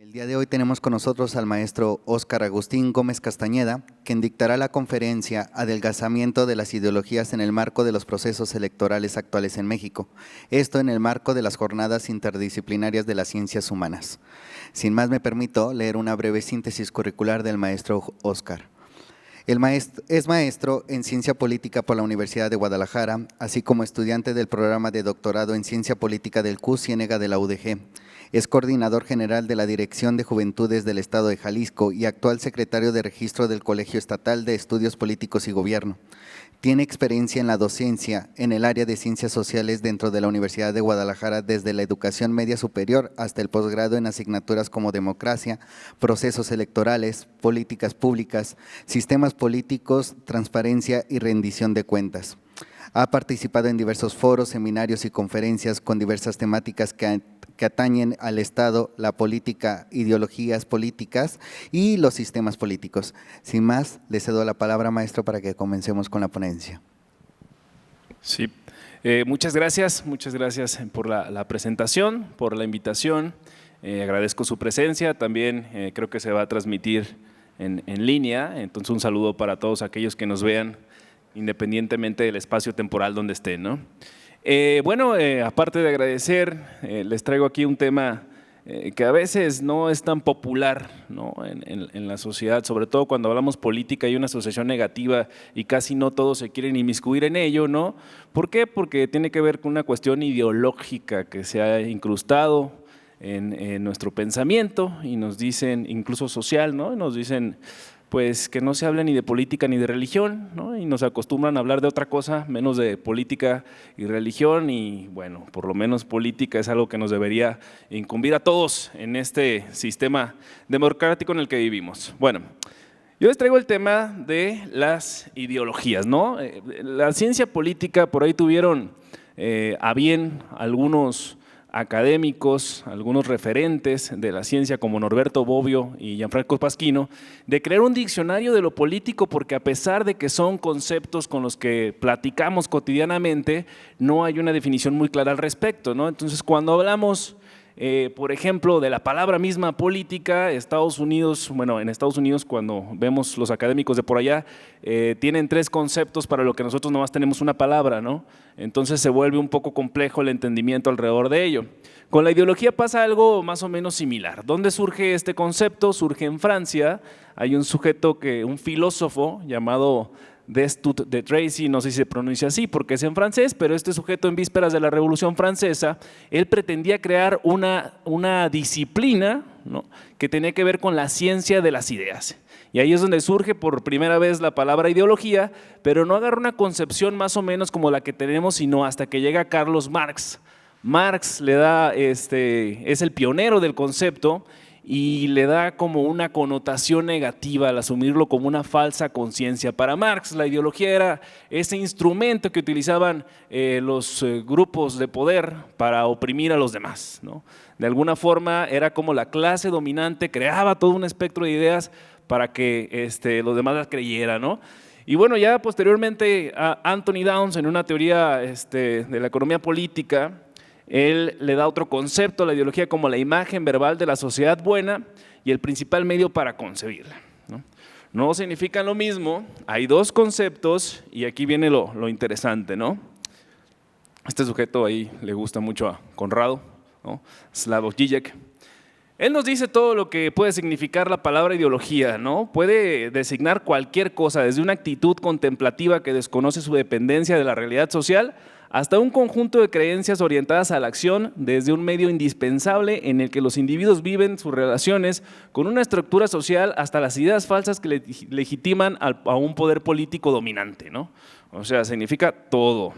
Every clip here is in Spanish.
El día de hoy tenemos con nosotros al maestro Óscar Agustín Gómez Castañeda, quien dictará la conferencia Adelgazamiento de las ideologías en el marco de los procesos electorales actuales en México, esto en el marco de las jornadas interdisciplinarias de las ciencias humanas. Sin más, me permito leer una breve síntesis curricular del maestro Óscar. Es maestro en Ciencia Política por la Universidad de Guadalajara, así como estudiante del programa de doctorado en Ciencia Política del CU Ciénega de la UDG. Es coordinador general de la Dirección de Juventudes del Estado de Jalisco y actual secretario de Registro del Colegio Estatal de Estudios Políticos y Gobierno. Tiene experiencia en la docencia en el área de Ciencias Sociales dentro de la Universidad de Guadalajara desde la educación media superior hasta el posgrado en asignaturas como democracia, procesos electorales, políticas públicas, sistemas políticos, transparencia y rendición de cuentas. Ha participado en diversos foros, seminarios y conferencias con diversas temáticas que atañen al Estado, la política, ideologías políticas y los sistemas políticos. Sin más, le cedo la palabra, maestro, para que comencemos con la ponencia. Sí, muchas gracias por la presentación, por la invitación. Agradezco su presencia, también creo que se va a transmitir en línea, entonces un saludo para todos aquellos que nos vean independientemente del espacio temporal donde estén, ¿no? Aparte de agradecer, les traigo aquí un tema que a veces no es tan popular, ¿no? en la sociedad, sobre todo cuando hablamos política. Hay una asociación negativa y casi no todos se quieren inmiscuir en ello, ¿no? ¿Por qué? Porque tiene que ver con una cuestión ideológica que se ha incrustado en nuestro pensamiento y nos dicen, incluso social, ¿no? Nos dicen pues que no se habla ni de política ni de religión, ¿no? Y nos acostumbran a hablar de otra cosa, menos de política y religión, y bueno, por lo menos política es algo que nos debería incumbir a todos en este sistema democrático en el que vivimos. Bueno, yo les traigo el tema de las ideologías, ¿no? La ciencia política, por ahí tuvieron a bien algunos académicos, algunos referentes de la ciencia como Norberto Bobbio y Gianfranco Pasquino, de crear un diccionario de lo político, porque a pesar de que son conceptos con los que platicamos cotidianamente, no hay una definición muy clara al respecto, ¿no? Entonces, cuando hablamos por ejemplo, de la palabra misma política, en Estados Unidos, cuando vemos los académicos de por allá, tienen tres conceptos para lo que nosotros nomás tenemos una palabra, ¿no? Entonces se vuelve un poco complejo el entendimiento alrededor de ello. Con la ideología pasa algo más o menos similar. ¿Dónde surge este concepto? Surge en Francia. Hay un un filósofo llamado Destutt de Tracy, no sé si se pronuncia así porque es en francés, pero este sujeto, en vísperas de la Revolución Francesa, él pretendía crear una disciplina, ¿no?, que tenía que ver con la ciencia de las ideas. Y ahí es donde surge por primera vez la palabra ideología, pero no agarra una concepción más o menos como la que tenemos, sino hasta que llega Carlos Marx. Marx le da, es el pionero del concepto, y le da como una connotación negativa al asumirlo como una falsa conciencia. Para Marx, la ideología era ese instrumento que utilizaban los grupos de poder para oprimir a los demás, ¿no? De alguna forma era como la clase dominante creaba todo un espectro de ideas para que los demás las creyeran, ¿no? Y bueno, ya posteriormente Anthony Downs, en una teoría de la economía política, él le da otro concepto a la ideología como la imagen verbal de la sociedad buena y el principal medio para concebirla, ¿no? No significan lo mismo, hay dos conceptos y aquí viene lo interesante, ¿no? Este sujeto ahí le gusta mucho a Conrado, ¿no? Slavoj Žižek. Él nos dice todo lo que puede significar la palabra ideología, ¿no? Puede designar cualquier cosa, desde una actitud contemplativa que desconoce su dependencia de la realidad social, hasta un conjunto de creencias orientadas a la acción desde un medio indispensable en el que los individuos viven sus relaciones con una estructura social, hasta las ideas falsas que legitiman a un poder político dominante, ¿no? O sea, significa todo.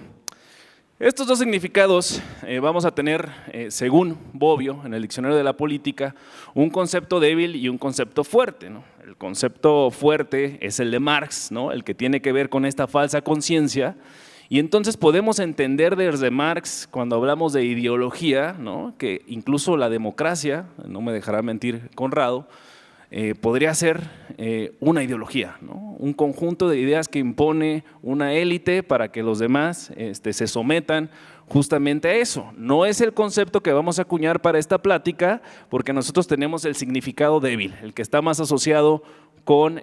Estos dos significados vamos a tener, según Bobbio, en el diccionario de la política, un concepto débil y un concepto fuerte, ¿no? El concepto fuerte es el de Marx, ¿no?, el que tiene que ver con esta falsa conciencia. Y entonces podemos entender desde Marx, cuando hablamos de ideología, ¿no?, que incluso la democracia, no me dejará mentir Conrado, podría ser una ideología, ¿no?, un conjunto de ideas que impone una élite para que los demás se sometan, justamente a eso. No es el concepto que vamos a acuñar para esta plática, porque nosotros tenemos el significado débil, el que está más asociado con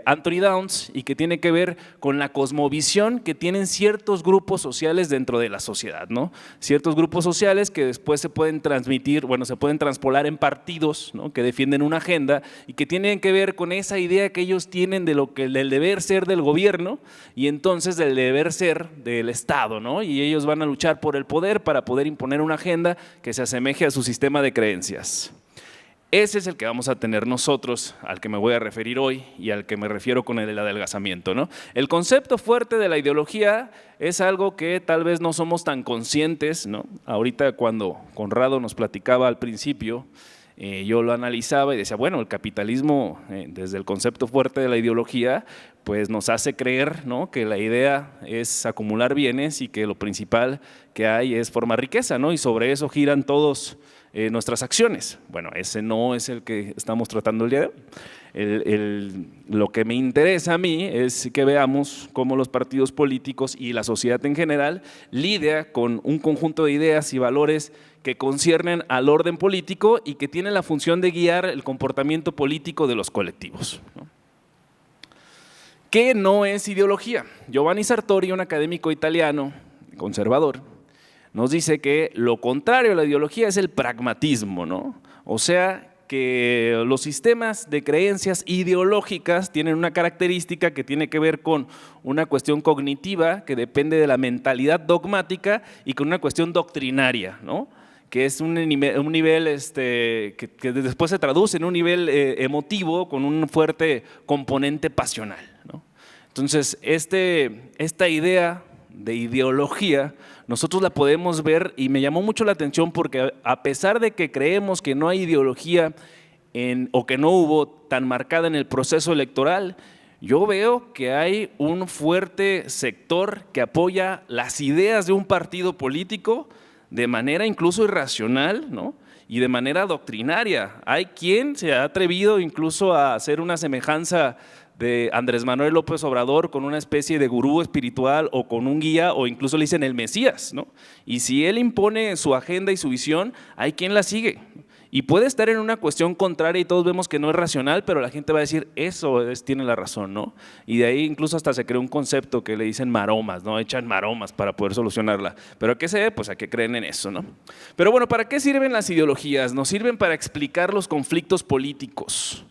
Anthony Downs y que tiene que ver con la cosmovisión que tienen ciertos grupos sociales dentro de la sociedad, ¿no? Ciertos grupos sociales que después se pueden transmitir, bueno, se pueden transpolar en partidos, ¿no? Que defienden una agenda y que tienen que ver con esa idea que ellos tienen de lo que del deber ser del gobierno y entonces del deber ser del Estado, ¿no? Y ellos van a luchar por el poder para poder imponer una agenda que se asemeje a su sistema de creencias. Ese es el que vamos a tener nosotros, al que me voy a referir hoy y al que me refiero con el adelgazamiento, ¿no? El concepto fuerte de la ideología es algo que tal vez no somos tan conscientes, ¿no? Ahorita cuando Conrado nos platicaba al principio, yo lo analizaba y decía, bueno, el capitalismo, desde el concepto fuerte de la ideología, pues nos hace creer, ¿no? Que la idea es acumular bienes y que lo principal que hay es formar riqueza, ¿no? Y sobre eso giran todos nuestras acciones. Bueno, ese no es el que estamos tratando el día de hoy. Lo que me interesa a mí es que veamos cómo los partidos políticos y la sociedad en general lidia con un conjunto de ideas y valores que conciernen al orden político y que tienen la función de guiar el comportamiento político de los colectivos, ¿no? ¿Qué no es ideología? Giovanni Sartori, un académico italiano conservador, nos dice que lo contrario a la ideología es el pragmatismo, ¿no? O sea, que los sistemas de creencias ideológicas tienen una característica que tiene que ver con una cuestión cognitiva que depende de la mentalidad dogmática y con una cuestión doctrinaria, ¿no? Que es un nivel que después se traduce en un nivel emotivo con un fuerte componente pasional, ¿no? Entonces, esta idea de ideología nosotros la podemos ver y me llamó mucho la atención porque a pesar de que creemos que no hay ideología o que no hubo tan marcada en el proceso electoral, yo veo que hay un fuerte sector que apoya las ideas de un partido político de manera incluso irracional, ¿no? Y de manera doctrinaria. Hay quien se ha atrevido incluso a hacer una semejanza de Andrés Manuel López Obrador con una especie de gurú espiritual o con un guía o incluso le dicen el Mesías, ¿no? Y si él impone su agenda y su visión, hay quien la sigue. Y puede estar en una cuestión contraria y todos vemos que no es racional, pero la gente va a decir, eso tiene la razón, ¿no? Y de ahí incluso hasta se creó un concepto que le dicen maromas, ¿no? Echan maromas para poder solucionarla. ¿Pero a qué se ve? Pues a que creen en eso, ¿no? Pero bueno, ¿para qué sirven las ideologías? Nos sirven para explicar los conflictos políticos.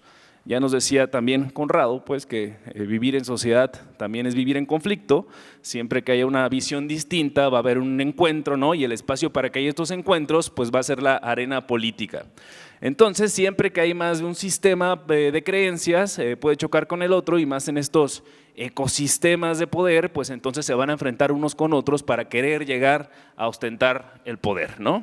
Ya nos decía también Conrado, pues que vivir en sociedad también es vivir en conflicto. Siempre que haya una visión distinta va a haber un encuentro, ¿no? Y el espacio para que haya estos encuentros pues va a ser la arena política. Entonces siempre que hay más de un sistema de creencias puede chocar con el otro y más en estos ecosistemas de poder, pues entonces se van a enfrentar unos con otros para querer llegar a ostentar el poder, ¿no?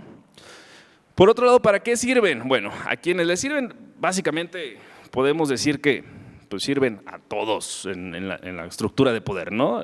Por otro lado, ¿para qué sirven? Bueno, a quienes les sirven básicamente podemos decir que pues, sirven a todos en la estructura de poder, ¿no?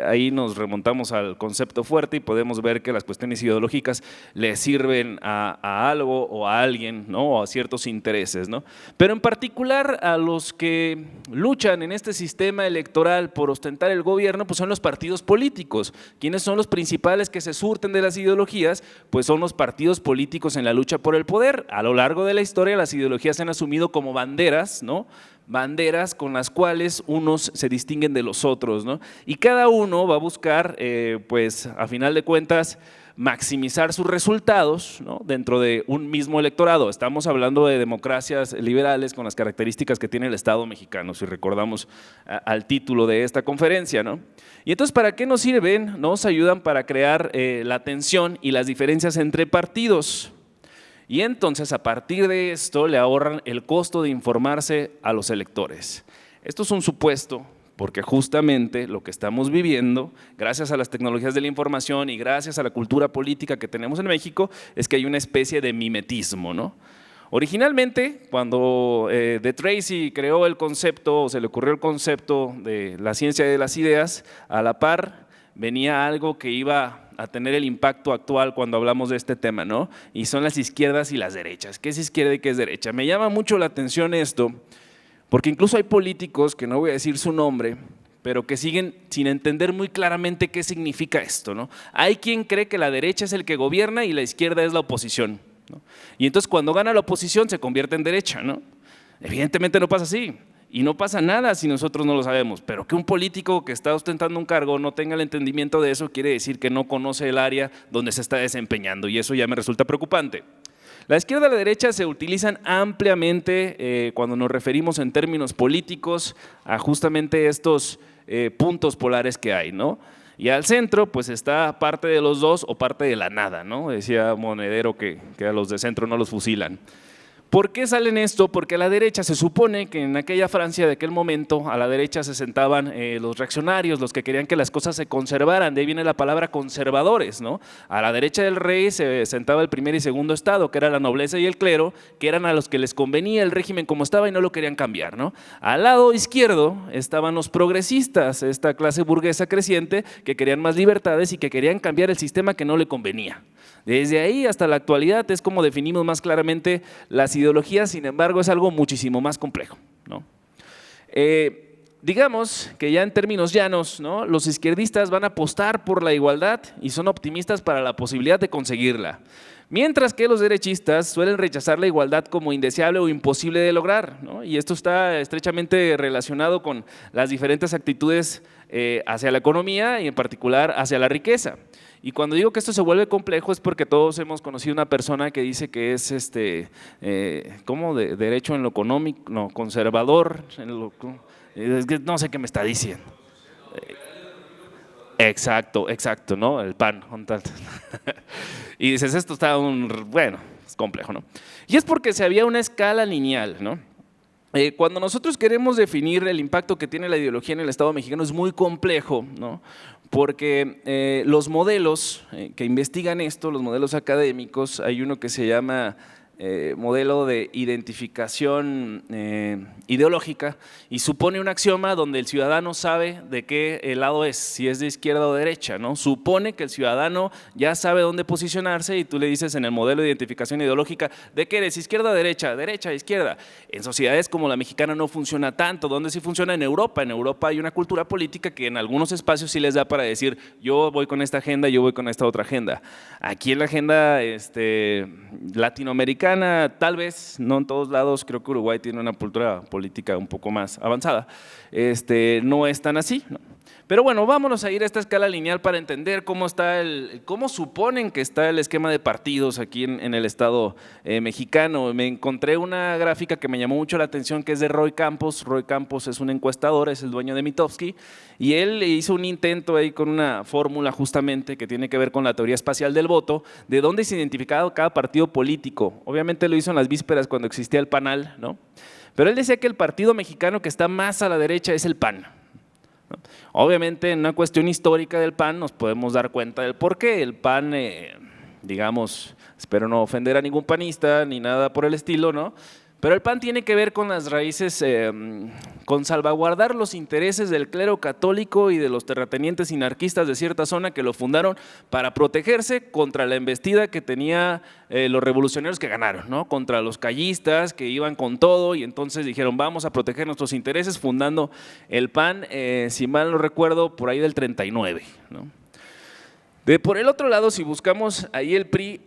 Ahí nos remontamos al concepto fuerte y podemos ver que las cuestiones ideológicas le sirven a algo o a alguien, ¿no? O a ciertos intereses, ¿no? Pero en particular a los que luchan en este sistema electoral por ostentar el gobierno, pues son los partidos políticos. ¿Quiénes son los principales que se surten de las ideologías? Pues son los partidos políticos en la lucha por el poder. A lo largo de la historia las ideologías se han asumido como banderas, ¿no? Banderas con las cuales unos se distinguen de los otros, ¿no? Y cada uno va a buscar, pues a final de cuentas, maximizar sus resultados, ¿no? Dentro de un mismo electorado. Estamos hablando de democracias liberales con las características que tiene el Estado mexicano, si recordamos al título de esta conferencia, ¿no? Y entonces, ¿para qué nos sirven? Nos ayudan para crear la tensión y las diferencias entre partidos. Y entonces a partir de esto le ahorran el costo de informarse a los electores. Esto es un supuesto porque justamente lo que estamos viviendo, gracias a las tecnologías de la información y gracias a la cultura política que tenemos en México, es que hay una especie de mimetismo, ¿no? Originalmente, cuando De Tracy creó el concepto, o se le ocurrió el concepto de la ciencia de las ideas, a la par venía algo que iba a tener el impacto actual cuando hablamos de este tema, ¿no? Y son las izquierdas y las derechas. ¿Qué es izquierda y qué es derecha? Me llama mucho la atención esto, porque incluso hay políticos, que no voy a decir su nombre, pero que siguen sin entender muy claramente qué significa esto, ¿no? Hay quien cree que la derecha es el que gobierna y la izquierda es la oposición, ¿no? Y entonces cuando gana la oposición se convierte en derecha, ¿no? Evidentemente no pasa así. Y no pasa nada si nosotros no lo sabemos, pero que un político que está ostentando un cargo no tenga el entendimiento de eso quiere decir que no conoce el área donde se está desempeñando, y eso ya me resulta preocupante. La izquierda y la derecha se utilizan ampliamente cuando nos referimos en términos políticos a justamente estos puntos polares que hay, ¿no? Y al centro pues está parte de los dos o parte de la nada, ¿no? Decía Monedero que a los de centro no los fusilan. ¿Por qué salen esto? Porque a la derecha se supone que en aquella Francia de aquel momento, a la derecha se sentaban los reaccionarios, los que querían que las cosas se conservaran, de ahí viene la palabra conservadores, ¿no? A la derecha del rey se sentaba el primer y segundo estado, que era la nobleza y el clero, que eran a los que les convenía el régimen como estaba y no lo querían cambiar, ¿no? Al lado izquierdo estaban los progresistas, esta clase burguesa creciente, que querían más libertades y que querían cambiar el sistema que no le convenía. Desde ahí hasta la actualidad es como definimos más claramente las ideologías, sin embargo es algo muchísimo más complejo, ¿no? Digamos que ya en términos llanos, ¿no? Los izquierdistas van a apostar por la igualdad y son optimistas para la posibilidad de conseguirla, mientras que los derechistas suelen rechazar la igualdad como indeseable o imposible de lograr, ¿no? Y esto está estrechamente relacionado con las diferentes actitudes hacia la economía y en particular hacia la riqueza. Y cuando digo que esto se vuelve complejo es porque todos hemos conocido una persona que dice que es ¿cómo? Derecho en lo económico, no, conservador, no sé qué me está diciendo. Exacto, ¿no? El PAN. Y dices, esto está bueno, es complejo, ¿no? Y es porque se había una escala lineal, ¿no? Cuando nosotros queremos definir el impacto que tiene la ideología en el Estado mexicano es muy complejo, ¿no? Porque los modelos que investigan esto, los modelos académicos, hay uno que se llama modelo de identificación ideológica y supone un axioma donde el ciudadano sabe de qué lado es, si es de izquierda o derecha, ¿no? Supone que el ciudadano ya sabe dónde posicionarse y tú le dices en el modelo de identificación ideológica de qué eres, izquierda o derecha, derecha, izquierda. En sociedades como la mexicana no funciona tanto, donde sí funciona en Europa hay una cultura política que en algunos espacios sí les da para decir yo voy con esta agenda, yo voy con esta otra agenda. Aquí en la agenda latinoamericana tal vez, no en todos lados, creo que Uruguay tiene una cultura política un poco más avanzada, no es tan así, ¿no? Pero bueno, vámonos a ir a esta escala lineal para entender cómo suponen que está el esquema de partidos aquí en el Estado mexicano. Me encontré una gráfica que me llamó mucho la atención, que es de Roy Campos. Roy Campos es un encuestador, es el dueño de Mitofsky, y él hizo un intento ahí con una fórmula justamente que tiene que ver con la teoría espacial del voto, de dónde se identificaba cada partido político. Obviamente lo hizo en las vísperas cuando existía el PANAL, ¿no? Pero él decía que el partido mexicano que está más a la derecha es el PAN. Obviamente en una cuestión histórica del PAN nos podemos dar cuenta del por qué. El PAN, digamos, espero no ofender a ningún panista ni nada por el estilo, ¿no? Pero el PAN tiene que ver con las raíces, con salvaguardar los intereses del clero católico y de los terratenientes anarquistas de cierta zona que lo fundaron para protegerse contra la embestida que tenía los revolucionarios que ganaron, ¿no? Contra los callistas que iban con todo y entonces dijeron vamos a proteger nuestros intereses fundando el PAN, si mal no recuerdo, por ahí del 39, ¿no? Por el otro lado, si buscamos ahí el PRI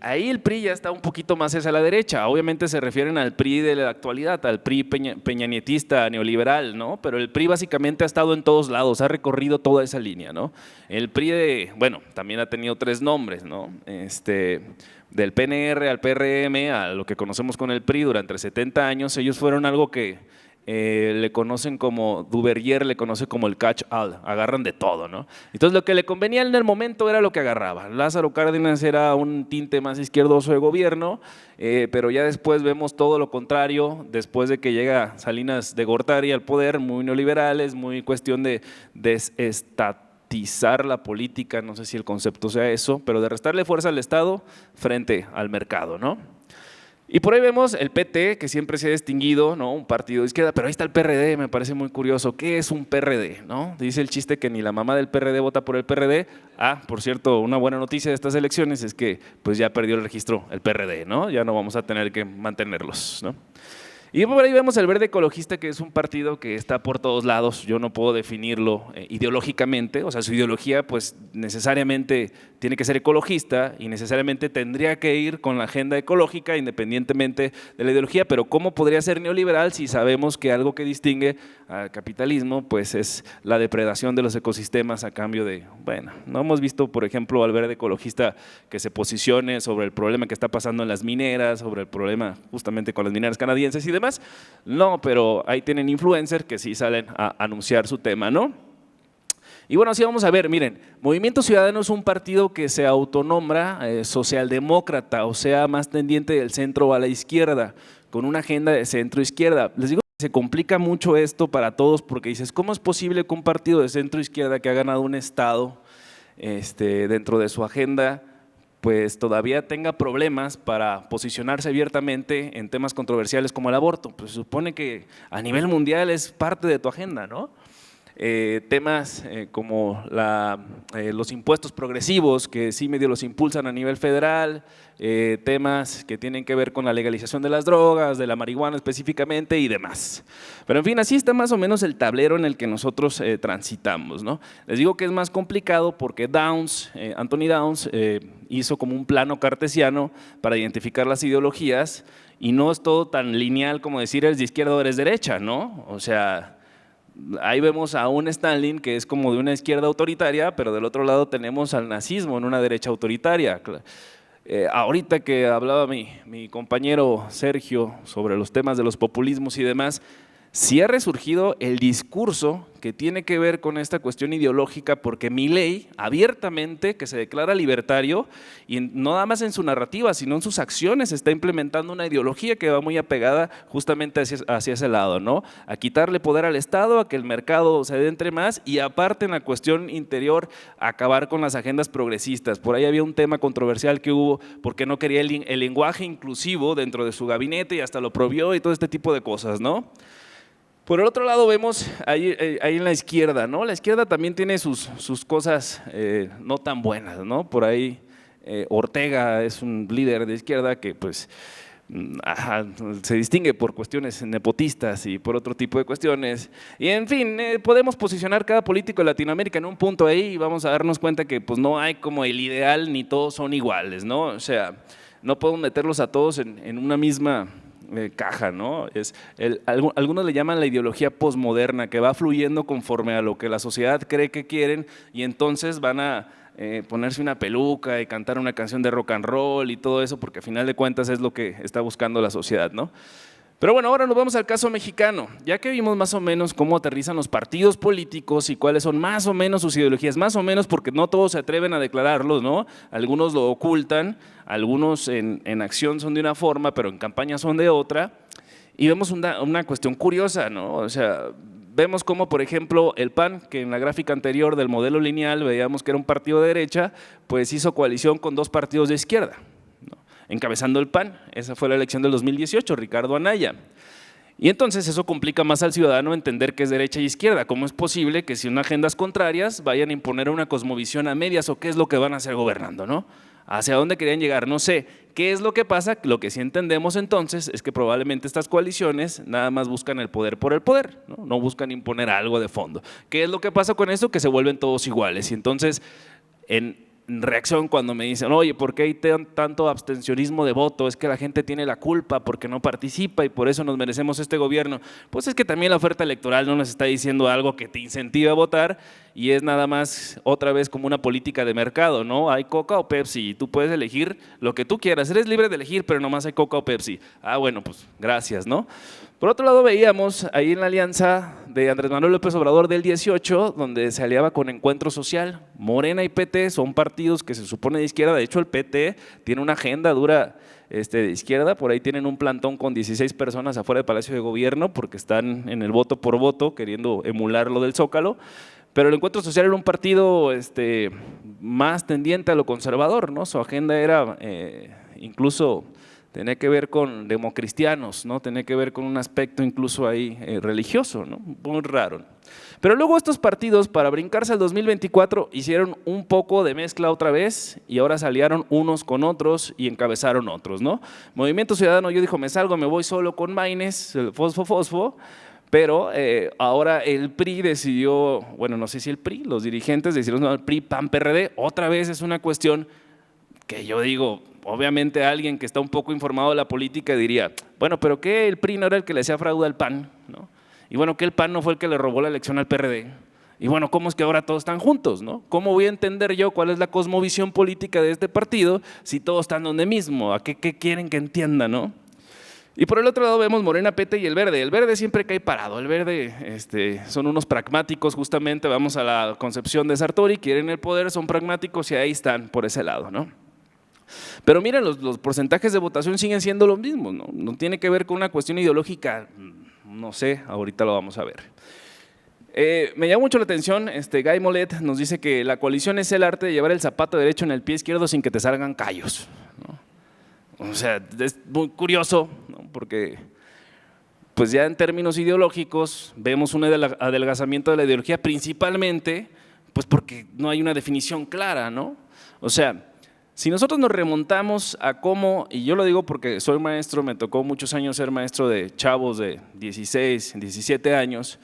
ya está un poquito más hacia la derecha. Obviamente se refieren al PRI de la actualidad, al PRI peñanietista, neoliberal, ¿no? Pero el PRI básicamente ha estado en todos lados, ha recorrido toda esa línea, ¿no? El PRI también ha tenido 3 nombres, ¿no? Del PNR al PRM, a lo que conocemos con el PRI durante 70 años, ellos fueron algo que le conocen como, Duverger le conoce como el catch-all, agarran de todo, ¿no? Entonces lo que le convenía en el momento era lo que agarraba. Lázaro Cárdenas era un tinte más izquierdoso de gobierno, pero ya después vemos todo lo contrario, después de que llega Salinas de Gortari al poder, muy neoliberales, muy cuestión de desestatizar la política, no sé si el concepto sea eso, pero de restarle fuerza al Estado frente al mercado, ¿no? Y por ahí vemos el PT, que siempre se ha distinguido, ¿no? Un partido de izquierda, pero ahí está el PRD, me parece muy curioso. ¿Qué es un PRD? ¿No? Dice el chiste que ni la mamá del PRD vota por el PRD. Por cierto, una buena noticia de estas elecciones es que pues ya perdió el registro el PRD, ¿no? Ya no vamos a tener que mantenerlos, ¿no? Y por ahí vemos el Verde Ecologista, que es un partido que está por todos lados. Yo no puedo definirlo ideológicamente, o sea, su ideología pues necesariamente tiene que ser ecologista y necesariamente tendría que ir con la agenda ecológica independientemente de la ideología, pero ¿cómo podría ser neoliberal si sabemos que algo que distingue al capitalismo pues es la depredación de los ecosistemas a cambio de, bueno, no hemos visto por ejemplo al Verde Ecologista que se posicione sobre el problema que está pasando en las mineras, sobre el problema justamente con las mineras canadienses y demás? No, pero ahí tienen influencers que sí salen a anunciar su tema, ¿no? Y bueno, así vamos a ver, miren, Movimiento Ciudadano es un partido que se autonombra socialdemócrata, o sea, más tendiente del centro a la izquierda, con una agenda de centro-izquierda. Les digo que se complica mucho esto para todos porque dices, ¿cómo es posible que un partido de centro-izquierda que ha ganado un estado dentro de su agenda pues todavía tenga problemas para posicionarse abiertamente en temas controversiales como el aborto? Pues se supone que a nivel mundial es parte de tu agenda, ¿no? Temas como los impuestos progresivos, que sí medio los impulsan a nivel federal, temas que tienen que ver con la legalización de las drogas, de la marihuana específicamente y demás. Pero en fin, así está más o menos el tablero en el que nosotros transitamos, ¿no? Les digo que es más complicado porque Anthony Downs hizo como un plano cartesiano para identificar las ideologías y no es todo tan lineal como decir eres de izquierda o eres derecha, ¿no? O sea, ahí vemos a un Stalin que es como de una izquierda autoritaria, pero del otro lado tenemos al nazismo en una derecha autoritaria. Ahorita que hablaba mi compañero Sergio sobre los temas de los populismos y demás, sí ha resurgido el discurso que tiene que ver con esta cuestión ideológica, porque Milei abiertamente, que se declara libertario, y no nada más en su narrativa, sino en sus acciones, está implementando una ideología que va muy apegada justamente hacia ese lado, ¿no? A quitarle poder al Estado, a que el mercado se adentre más y aparte en la cuestión interior, a acabar con las agendas progresistas. Por ahí había un tema controversial que hubo porque no quería el lenguaje inclusivo dentro de su gabinete y hasta lo prohibió y todo este tipo de cosas, ¿no? Por el otro lado vemos ahí en la izquierda, ¿no? La izquierda también tiene sus cosas no tan buenas, ¿no? Por ahí Ortega es un líder de izquierda que pues se distingue por cuestiones nepotistas y por otro tipo de cuestiones. Y en fin, podemos posicionar cada político de Latinoamérica en un punto ahí y vamos a darnos cuenta que pues no hay como el ideal ni todos son iguales, ¿no? O sea, no podemos meterlos a todos en una misma caja, ¿no? Algunos le llaman la ideología posmoderna, que va fluyendo conforme a lo que la sociedad cree que quieren y entonces van a ponerse una peluca y cantar una canción de rock and roll y todo eso, porque a final de cuentas es lo que está buscando la sociedad, ¿no? Pero bueno, ahora nos vamos al caso mexicano. Ya que vimos más o menos cómo aterrizan los partidos políticos y cuáles son más o menos sus ideologías, más o menos porque no todos se atreven a declararlos, ¿no? Algunos lo ocultan, algunos en acción son de una forma, pero en campaña son de otra. Y vemos una cuestión curiosa, ¿no? O sea, vemos cómo, por ejemplo, el PAN, que en la gráfica anterior del modelo lineal veíamos que era un partido de derecha, pues hizo coalición con dos partidos de izquierda, encabezando el PAN. Esa fue la elección del 2018, Ricardo Anaya. Y entonces eso complica más al ciudadano entender qué es derecha y izquierda. ¿Cómo es posible que si son agendas contrarias vayan a imponer una cosmovisión a medias o qué es lo que van a hacer gobernando, ¿no? ¿Hacia dónde querían llegar? No sé. ¿Qué es lo que pasa? Lo que sí entendemos entonces es que probablemente estas coaliciones nada más buscan el poder por el poder, ¿no? No buscan imponer algo de fondo. ¿Qué es lo que pasa con eso? Que se vuelven todos iguales. Y entonces, en reacción cuando me dicen, oye, ¿por qué hay tanto abstencionismo de voto? Es que la gente tiene la culpa porque no participa y por eso nos merecemos este gobierno. Pues es que también la oferta electoral no nos está diciendo algo que te incentive a votar y es nada más otra vez como una política de mercado, ¿no? Hay Coca o Pepsi y tú puedes elegir lo que tú quieras, eres libre de elegir, pero nomás hay Coca o Pepsi. Ah, bueno, pues gracias, ¿no? Por otro lado veíamos ahí en la alianza de Andrés Manuel López Obrador del 18, donde se aliaba con Encuentro Social. Morena y PT son partidos que se supone de izquierda, de hecho el PT tiene una agenda dura de izquierda, por ahí tienen un plantón con 16 personas afuera del Palacio de Gobierno porque están en el voto por voto queriendo emular lo del Zócalo, pero el Encuentro Social era un partido más tendiente a lo conservador, ¿no? Su agenda era incluso tenía que ver con democristianos, ¿no? Tenía que ver con un aspecto incluso ahí religioso, ¿no? Muy raro. Pero luego estos partidos, para brincarse al 2024, hicieron un poco de mezcla otra vez y ahora se aliaron unos con otros y encabezaron otros, ¿no? Movimiento Ciudadano, yo dijo, me salgo, me voy solo con Maines, el fosfo, pero ahora el PRI decidió, bueno, no sé si el PRI, los dirigentes decidieron, no, el PRI, PAN, PRD, otra vez es una cuestión que yo digo, obviamente alguien que está un poco informado de la política diría, bueno, pero ¿qué el PRI no era el que le hacía fraude al PAN? ¿No? Y bueno, ¿qué el PAN no fue el que le robó la elección al PRD? Y bueno, ¿cómo es que ahora todos están juntos? ¿No? ¿Cómo voy a entender yo cuál es la cosmovisión política de este partido si todos están donde mismo? ¿A qué quieren que entienda? ¿No? Y por el otro lado vemos Morena, PT y el Verde. El Verde siempre cae parado. El Verde son unos pragmáticos, justamente, vamos a la concepción de Sartori, quieren el poder, son pragmáticos y ahí están por ese lado, ¿no? Pero miren, los porcentajes de votación siguen siendo los mismos, ¿no? No tiene que ver con una cuestión ideológica, no sé, ahorita lo vamos a ver. Me llama mucho la atención, Guy Mollet nos dice que la coalición es el arte de llevar el zapato derecho en el pie izquierdo sin que te salgan callos, ¿no? O sea, es muy curioso, ¿no? Porque pues ya en términos ideológicos vemos un adelgazamiento de la ideología principalmente pues porque no hay una definición clara, ¿no? O sea, si nosotros nos remontamos a cómo, y yo lo digo porque soy maestro, me tocó muchos años ser maestro de chavos de 16, 17 años,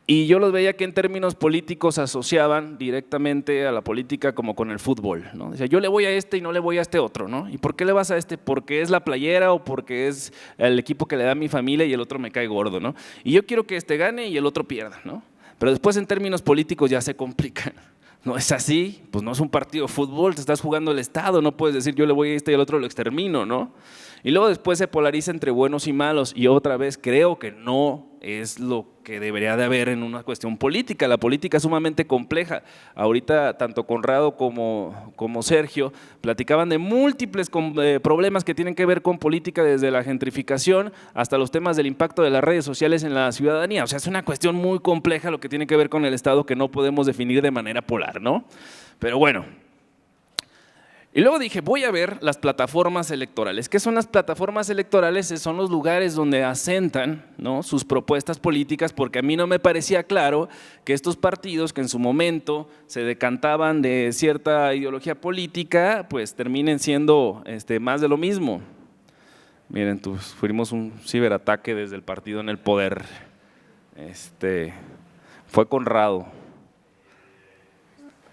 y yo los veía que en términos políticos asociaban directamente a la política como con el fútbol, ¿no? Decía, yo le voy a este y no le voy a este otro, ¿no? ¿Y por qué le vas a este? ¿Porque es la playera o porque es el equipo que le da a mi familia y el otro me cae gordo, ¿no? Y yo quiero que este gane y el otro pierda, ¿no? Pero después en términos políticos ya se complican. No es así, pues no es un partido de fútbol, te estás jugando el Estado, no puedes decir yo le voy a este y al otro lo extermino, ¿no? Y luego después se polariza entre buenos y malos y otra vez creo que no es lo que debería de haber en una cuestión política. La política es sumamente compleja. Ahorita tanto Conrado como Sergio platicaban de múltiples problemas que tienen que ver con política, desde la gentrificación hasta los temas del impacto de las redes sociales en la ciudadanía. O sea, es una cuestión muy compleja lo que tiene que ver con el Estado que no podemos definir de manera polar, ¿no? Pero bueno. Y luego dije, voy a ver las plataformas electorales. ¿Qué son las plataformas electorales? Son los lugares donde asentan, ¿no?, sus propuestas políticas, porque a mí no me parecía claro que estos partidos que en su momento se decantaban de cierta ideología política, pues terminen siendo más de lo mismo. Miren, sufrimos un ciberataque desde el partido en el poder. Fue Conrado.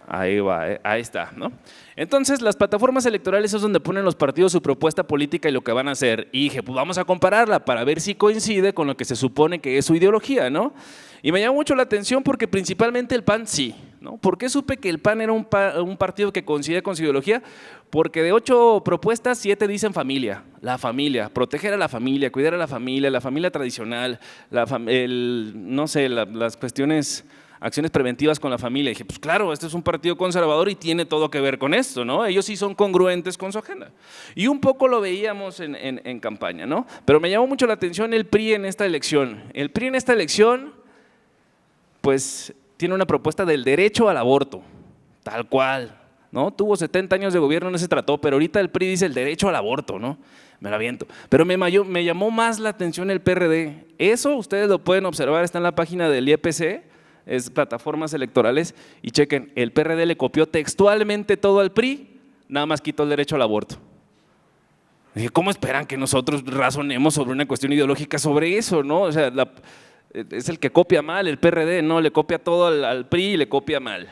Ahí va, ahí está, ¿no? Entonces, las plataformas electorales es donde ponen los partidos su propuesta política y lo que van a hacer. Y dije, pues vamos a compararla para ver si coincide con lo que se supone que es su ideología, ¿no? Y me llamó mucho la atención porque principalmente el PAN sí, ¿no? ¿Por qué supe que el PAN era un partido que coincide con su ideología? Porque de 8 propuestas, 7 dicen familia, la familia, proteger a la familia, cuidar a la familia tradicional, no sé, las cuestiones, acciones preventivas con la familia. Y dije, pues claro, este es un partido conservador y tiene todo que ver con esto, ¿no? Ellos sí son congruentes con su agenda. Y un poco lo veíamos en campaña, ¿no? Pero me llamó mucho la atención el PRI en esta elección. El PRI en esta elección, pues tiene una propuesta del derecho al aborto, tal cual, ¿no? Tuvo 70 años de gobierno, no se trató, pero ahorita el PRI dice el derecho al aborto, ¿no? Me la aviento. Pero me llamó más la atención el PRD. Eso ustedes lo pueden observar, está en la página del IEPC, es plataformas electorales, y chequen, el PRD le copió textualmente todo al PRI, nada más quitó el derecho al aborto. Dije, ¿cómo esperan que nosotros razonemos sobre una cuestión ideológica sobre eso, no? O sea, es el que copia mal, el PRD, no, le copia todo al PRI y le copia mal.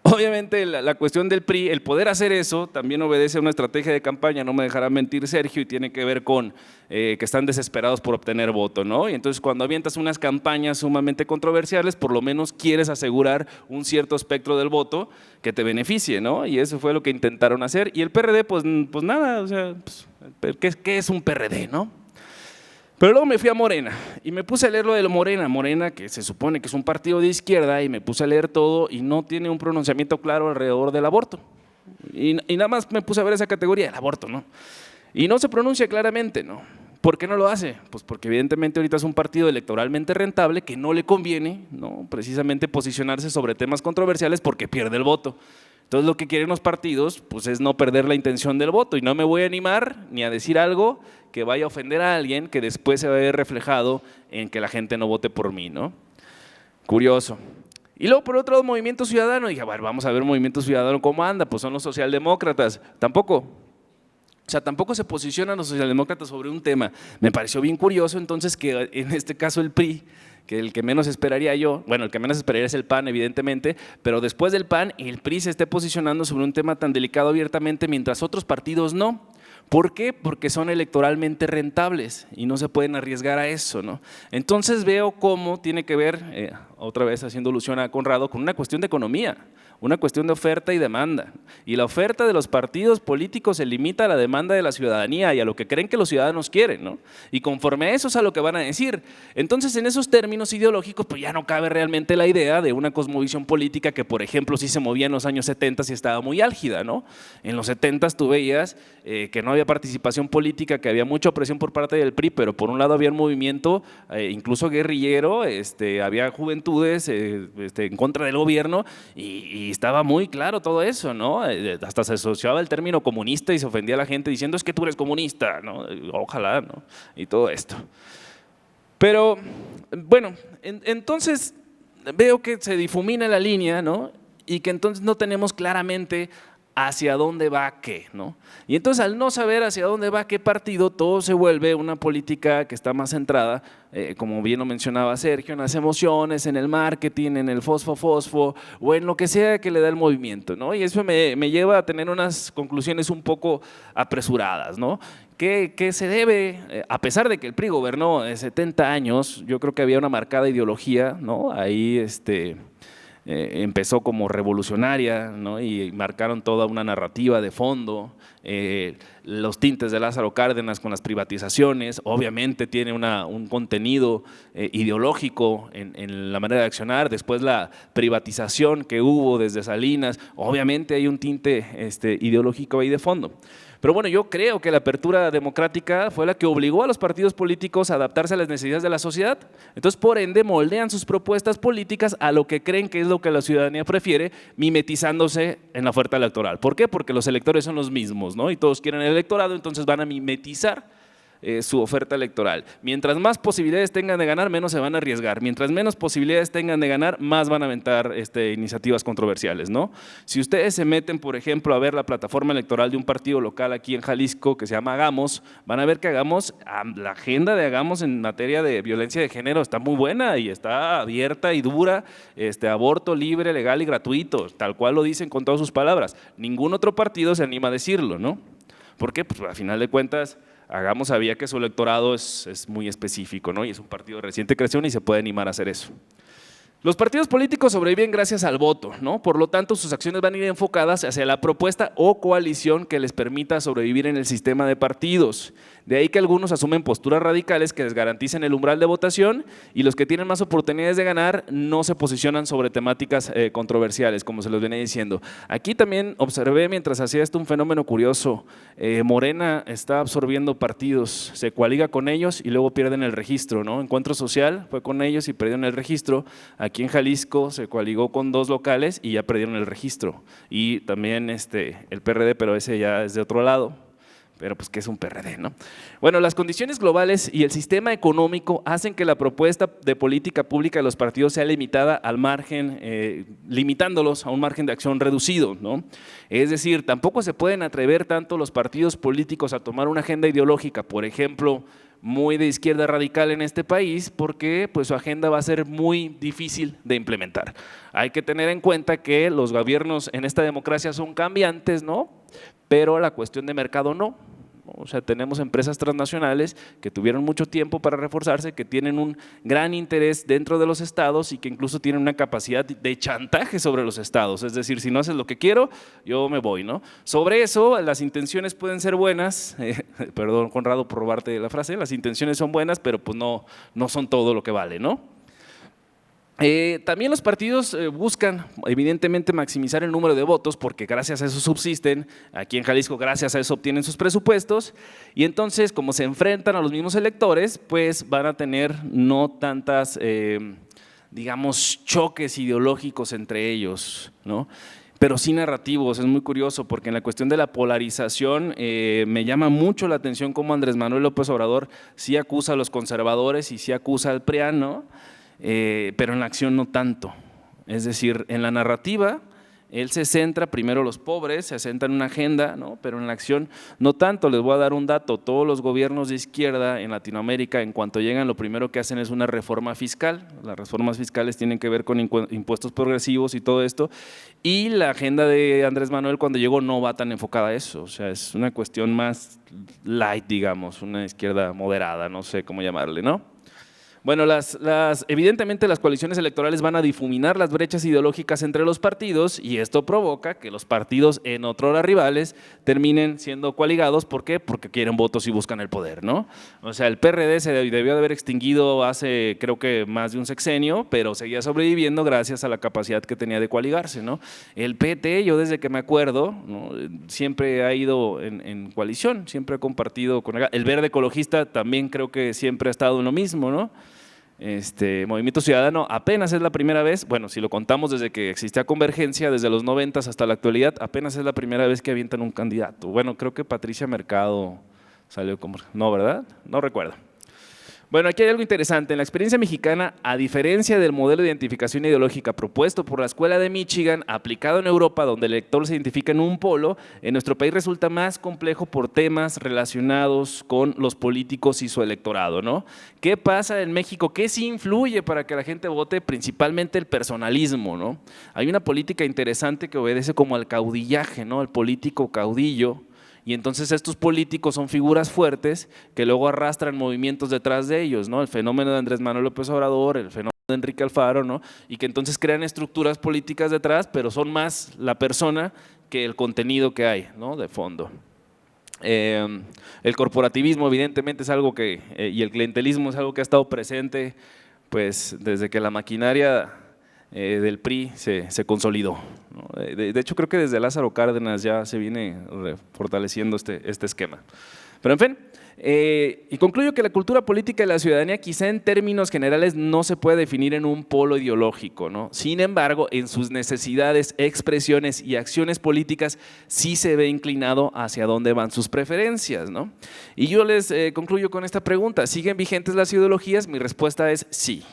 Obviamente la cuestión del PRI, el poder hacer eso, también obedece a una estrategia de campaña, no me dejará mentir Sergio, y tiene que ver con que están desesperados por obtener voto, ¿no? Y entonces cuando avientas unas campañas sumamente controversiales, por lo menos quieres asegurar un cierto espectro del voto que te beneficie, ¿no? Y eso fue lo que intentaron hacer. Y el PRD, pues nada, o sea, pues, ¿qué es un PRD, no? Pero luego me fui a Morena y me puse a leer lo de Morena, que se supone que es un partido de izquierda, y me puse a leer todo y no tiene un pronunciamiento claro alrededor del aborto. Y nada más me puse a ver esa categoría, el aborto, ¿no? Y no se pronuncia claramente, ¿no? ¿Por qué no lo hace? Pues porque evidentemente ahorita es un partido electoralmente rentable que no le conviene, ¿no?, precisamente posicionarse sobre temas controversiales porque pierde el voto. Entonces lo que quieren los partidos pues es no perder la intención del voto, y no me voy a animar ni a decir algo que vaya a ofender a alguien que después se va a ver reflejado en que la gente no vote por mí, ¿no? Curioso. Y luego por otro lado, Movimiento Ciudadano, dije, bueno, vamos a ver Movimiento Ciudadano cómo anda, pues son los socialdemócratas. Tampoco se posicionan los socialdemócratas sobre un tema. Me pareció bien curioso entonces que en este caso el PRI, que el que menos esperaría yo, bueno, el que menos esperaría es el PAN evidentemente, pero después del PAN el PRI se esté posicionando sobre un tema tan delicado abiertamente mientras otros partidos no. ¿Por qué? Porque son electoralmente rentables y no se pueden arriesgar a eso, ¿no? Entonces veo cómo tiene que ver, otra vez haciendo alusión a Conrado, con una cuestión de economía, una cuestión de oferta y demanda. Y la oferta de los partidos políticos se limita a la demanda de la ciudadanía y a lo que creen que los ciudadanos quieren, ¿no? Y conforme a eso es a lo que van a decir. Entonces, en esos términos ideológicos, pues ya no cabe realmente la idea de una cosmovisión política que, por ejemplo, sí se movía en los años 70 y estaba muy álgida, ¿no? En los 70 tú veías que no había participación política, que había mucha opresión por parte del PRI, pero por un lado había un movimiento, incluso guerrillero, había juventudes en contra del gobierno y estaba muy claro todo eso, ¿no? Hasta se asociaba el término comunista y se ofendía a la gente diciendo es que tú eres comunista, ¿no? Ojalá, ¿no? Y todo esto. Pero, bueno, entonces veo que se difumina la línea, ¿no? Y que entonces no tenemos claramente hacia dónde va qué, ¿no? Y entonces al no saber hacia dónde va qué partido, todo se vuelve una política que está más centrada, como bien lo mencionaba Sergio, en las emociones, en el marketing, en el fosfo, o en lo que sea que le da el movimiento, ¿no? Y eso me lleva a tener unas conclusiones un poco apresuradas, ¿no? Que se debe, a pesar de que el PRI gobernó 70 años, yo creo que había una marcada ideología, ¿no? Ahí empezó como revolucionaria, ¿no? Y marcaron toda una narrativa de fondo, los tintes de Lázaro Cárdenas con las privatizaciones, obviamente tiene un contenido ideológico en la manera de accionar, después la privatización que hubo desde Salinas, obviamente hay un tinte ideológico ahí de fondo. Pero bueno, yo creo que la apertura democrática fue la que obligó a los partidos políticos a adaptarse a las necesidades de la sociedad. Entonces, por ende, moldean sus propuestas políticas a lo que creen que es lo que la ciudadanía prefiere, mimetizándose en la oferta electoral. ¿Por qué? Porque los electores son los mismos, ¿no? Y todos quieren el electorado, entonces van a mimetizar su oferta electoral. Mientras más posibilidades tengan de ganar, menos se van a arriesgar. Mientras menos posibilidades tengan de ganar, más van a aventar iniciativas controversiales, ¿no? Si ustedes se meten, por ejemplo, a ver la plataforma electoral de un partido local aquí en Jalisco que se llama Hagamos, van a ver que la agenda de Hagamos en materia de violencia de género está muy buena y está abierta y dura, aborto libre, legal y gratuito, tal cual lo dicen con todas sus palabras. Ningún otro partido se anima a decirlo, ¿no? ¿Por qué? Pues al final de cuentas Hagamos sabía que su electorado es muy específico, ¿no? Y es un partido de reciente creación y se puede animar a hacer eso. Los partidos políticos sobreviven gracias al voto, ¿no? Por lo tanto, sus acciones van a ir enfocadas hacia la propuesta o coalición que les permita sobrevivir en el sistema de partidos. De ahí que algunos asumen posturas radicales que les garanticen el umbral de votación y los que tienen más oportunidades de ganar no se posicionan sobre temáticas controversiales, como se los venía diciendo. Aquí también observé mientras hacía esto un fenómeno curioso. Morena está absorbiendo partidos, se coaliga con ellos y luego pierden el registro, ¿no? Encuentro Social fue con ellos y perdieron el registro. Aquí en Jalisco se coaligó con 2 locales y ya perdieron el registro. Y también el PRD, pero ese ya es de otro lado. Pero pues, ¿qué es un PRD, no? Bueno, las condiciones globales y el sistema económico hacen que la propuesta de política pública de los partidos sea limitada al margen, limitándolos a un margen de acción reducido, ¿no? Es decir, tampoco se pueden atrever tanto los partidos políticos a tomar una agenda ideológica, por ejemplo, muy de izquierda radical en este país, porque pues, su agenda va a ser muy difícil de implementar. Hay que tener en cuenta que los gobiernos en esta democracia son cambiantes, ¿no? Pero la cuestión de mercado no. O sea, tenemos empresas transnacionales que tuvieron mucho tiempo para reforzarse, que tienen un gran interés dentro de los estados y que incluso tienen una capacidad de chantaje sobre los estados. Es decir, si no haces lo que quiero, yo me voy, ¿no? Sobre eso, las intenciones pueden ser buenas, perdón, Conrado, por robarte la frase, las intenciones son buenas, pero pues no son todo lo que vale, ¿no? También los partidos buscan evidentemente maximizar el número de votos porque gracias a eso subsisten, aquí en Jalisco gracias a eso obtienen sus presupuestos y entonces como se enfrentan a los mismos electores pues van a tener no tantas digamos choques ideológicos entre ellos, ¿no? pero sí narrativos. Es muy curioso porque en la cuestión de la polarización me llama mucho la atención cómo Andrés Manuel López Obrador sí acusa a los conservadores y sí acusa al PRIAN, ¿no? Pero en la acción no tanto. Es decir, en la narrativa él se centra primero los pobres, se centra en una agenda, ¿no? Pero en la acción no tanto. Les voy a dar un dato: todos los gobiernos de izquierda en Latinoamérica, en cuanto llegan, lo primero que hacen es una reforma fiscal. Las reformas fiscales tienen que ver con impuestos progresivos y todo esto, y la agenda de Andrés Manuel cuando llegó no va tan enfocada a eso. O sea, es una cuestión más light, digamos, una izquierda moderada, no sé cómo llamarle, ¿no? Bueno, evidentemente las coaliciones electorales van a difuminar las brechas ideológicas entre los partidos, y esto provoca que los partidos en otrora rivales terminen siendo coaligados. ¿Por qué? Porque quieren votos y buscan el poder, ¿no? O sea, el PRD se debió de haber extinguido hace, creo que más de un sexenio, pero seguía sobreviviendo gracias a la capacidad que tenía de coaligarse, ¿no? El PT, yo desde que me acuerdo, ¿no?, siempre ha ido en coalición, siempre ha compartido con el Verde Ecologista, también creo que siempre ha estado en lo mismo, ¿no? Movimiento Ciudadano apenas es la primera vez, bueno, si lo contamos desde que existía Convergencia, desde los 90 hasta la actualidad, apenas es la primera vez que avientan un candidato. Bueno, creo que Patricia Mercado salió como… No, ¿verdad? No recuerdo. Bueno, aquí hay algo interesante. En la experiencia mexicana, a diferencia del modelo de identificación ideológica propuesto por la Escuela de Michigan, aplicado en Europa, donde el elector se identifica en un polo, en nuestro país resulta más complejo por temas relacionados con los políticos y su electorado, ¿no? ¿Qué pasa en México? ¿Qué sí influye para que la gente vote? Principalmente el personalismo, ¿no? Hay una política interesante que obedece como al caudillaje, ¿no? Al político caudillo. Y entonces estos políticos son figuras fuertes que luego arrastran movimientos detrás de ellos, ¿no? El fenómeno de Andrés Manuel López Obrador, el fenómeno de Enrique Alfaro, ¿no? Y que entonces crean estructuras políticas detrás, pero son más la persona que el contenido que hay, ¿no?, de fondo. El corporativismo evidentemente es algo que, y el clientelismo es algo que ha estado presente pues desde que la maquinaria del PRI se consolidó, ¿no? De hecho, creo que desde Lázaro Cárdenas ya se viene fortaleciendo este esquema. Pero en fin, y concluyo que la cultura política de la ciudadanía quizá en términos generales no se puede definir en un polo ideológico, ¿no? Sin embargo, en sus necesidades, expresiones y acciones políticas sí se ve inclinado hacia dónde van sus preferencias, ¿no? Y yo les concluyo con esta pregunta: ¿siguen vigentes las ideologías? Mi respuesta es sí.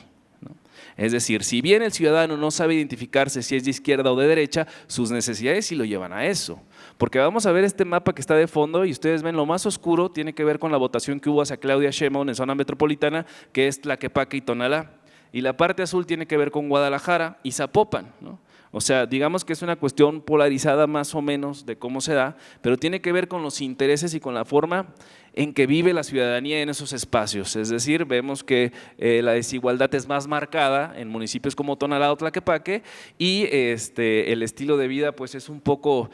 Es decir, si bien el ciudadano no sabe identificarse si es de izquierda o de derecha, sus necesidades sí lo llevan a eso. Porque vamos a ver este mapa que está de fondo y ustedes ven lo más oscuro tiene que ver con la votación que hubo hacia Claudia Sheinbaum en zona metropolitana, que es Tlaquepaque y Tonalá. Y la parte azul tiene que ver con Guadalajara y Zapopan, ¿no? O sea, digamos que es una cuestión polarizada más o menos de cómo se da, pero tiene que ver con los intereses y con la forma en que vive la ciudadanía en esos espacios. Es decir, vemos que la desigualdad es más marcada en municipios como Tonalá o Tlaquepaque, y el estilo de vida pues es un poco,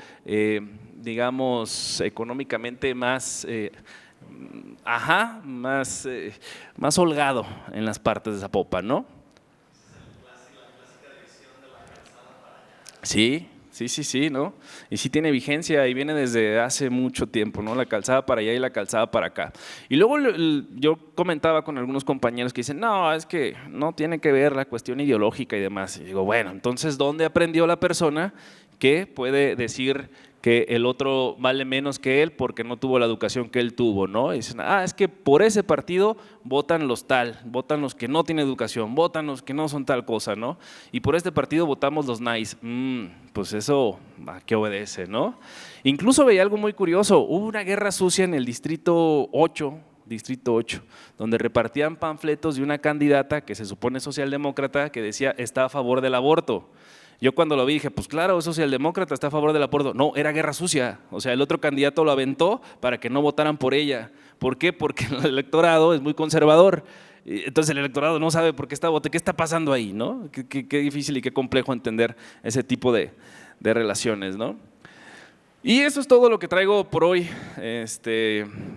digamos, económicamente más… más holgado en las partes de Zapopan, ¿no? Sí, ¿no? Y sí tiene vigencia y viene desde hace mucho tiempo, ¿no? La calzada para allá y la calzada para acá. Y luego yo comentaba con algunos compañeros que dicen, no, es que no tiene que ver la cuestión ideológica y demás. Y digo, bueno, entonces, ¿dónde aprendió la persona que puede decir que el otro vale menos que él porque no tuvo la educación que él tuvo, ¿no? Y dicen, es que por ese partido votan los tal, votan los que no tienen educación, votan los que no son tal cosa, ¿no? Y por este partido votamos los nice. Pues eso, ¿a qué obedece, no? Incluso veía algo muy curioso: hubo una guerra sucia en el Distrito 8, donde repartían panfletos de una candidata que se supone socialdemócrata que decía está a favor del aborto. Yo cuando lo vi dije, pues claro, es socialdemócrata, está a favor del aborto. No, era guerra sucia. O sea, el otro candidato lo aventó para que no votaran por ella. ¿Por qué? Porque el electorado es muy conservador. Entonces el electorado no sabe por qué qué está pasando ahí, ¿no? Qué difícil y qué complejo entender ese tipo de relaciones, ¿no? Y eso es todo lo que traigo por hoy.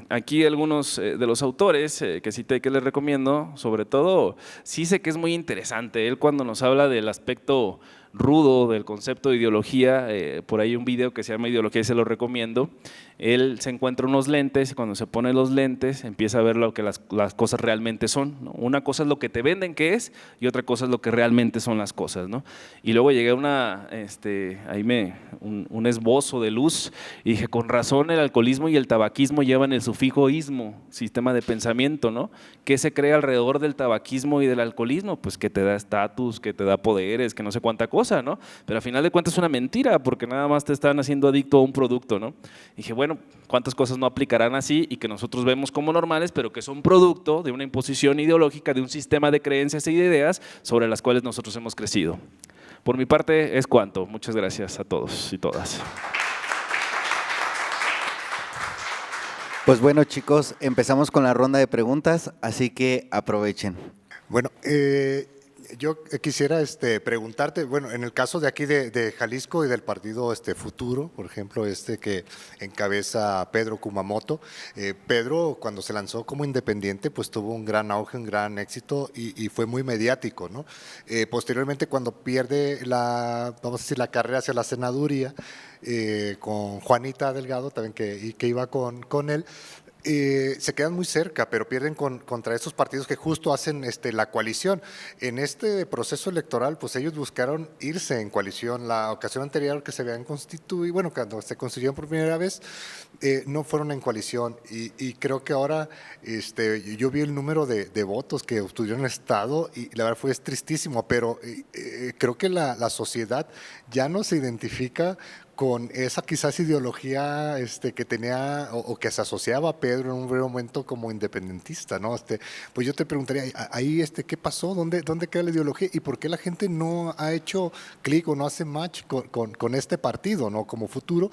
Aquí algunos de los autores que cité, que les recomiendo, sobre todo, sí sé que es muy interesante. Él cuando nos habla del aspecto rudo del concepto de ideología, por ahí un video que se llama Ideología y se lo recomiendo. Él se encuentra unos lentes y cuando se pone los lentes empieza a ver lo que las cosas realmente son, ¿no? Una cosa es lo que te venden que es y otra cosa es lo que realmente son las cosas, ¿no? Y luego llegué a un esbozo de luz y dije, con razón el alcoholismo y el tabaquismo llevan el sufijo ismo, sistema de pensamiento, ¿no? ¿Qué se crea alrededor del tabaquismo y del alcoholismo? Pues que te da estatus, que te da poderes, que no sé cuánta cosa, ¿no? Pero al final de cuentas es una mentira porque nada más te están haciendo adicto a un producto, ¿no? Y dije, bueno, ¿cuántas cosas no aplicarán así y que nosotros vemos como normales, pero que son producto de una imposición ideológica, de un sistema de creencias e ideas sobre las cuales nosotros hemos crecido? Por mi parte es cuanto. Muchas gracias a todos y todas. Pues bueno, chicos, empezamos con la ronda de preguntas, así que aprovechen. Bueno, yo quisiera preguntarte, bueno, en el caso de aquí de Jalisco y del partido Futuro, por ejemplo, que encabeza Pedro Kumamoto, Pedro cuando se lanzó como independiente pues tuvo un gran auge, un gran éxito y fue muy mediático, ¿no? Posteriormente cuando pierde vamos a decir, la carrera hacia la senaduría, con Juanita Delgado también que iba con él, se quedan muy cerca, pero pierden contra estos partidos que justo hacen la coalición. En este proceso electoral, pues ellos buscaron irse en coalición. La ocasión anterior que se habían constituido, bueno, cuando se constituyeron por primera vez, no fueron en coalición. Y creo que ahora, yo vi el número de votos que obtuvieron el Estado y la verdad fue tristísimo, pero creo que la sociedad ya no se identifica con esa quizás ideología que tenía o que se asociaba a Pedro en un breve momento como independentista, ¿no? Pues yo te preguntaría, ahí ¿qué pasó? ¿Dónde queda la ideología? ¿Y por qué la gente no ha hecho clic o no hace match con este partido, ¿no? Como Futuro.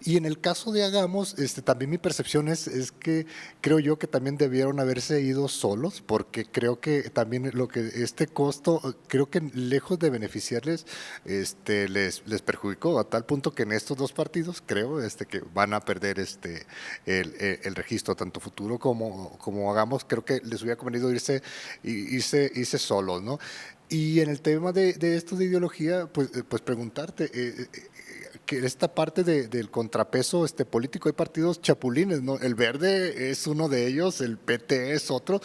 Y en el caso de Hagamos, también mi percepción es que creo yo que también debieron haberse ido solos, porque creo que también este costo, creo que lejos de beneficiarles, les perjudicó a tal punto que en estos dos partidos creo que van a perder el registro, tanto Futuro como Hagamos. Creo que les hubiera convenido irse solos, ¿no? Y en el tema de esto de ideología, pues preguntarte, que esta parte del contrapeso político, hay partidos chapulines, ¿no? El Verde es uno de ellos, el PT es otro,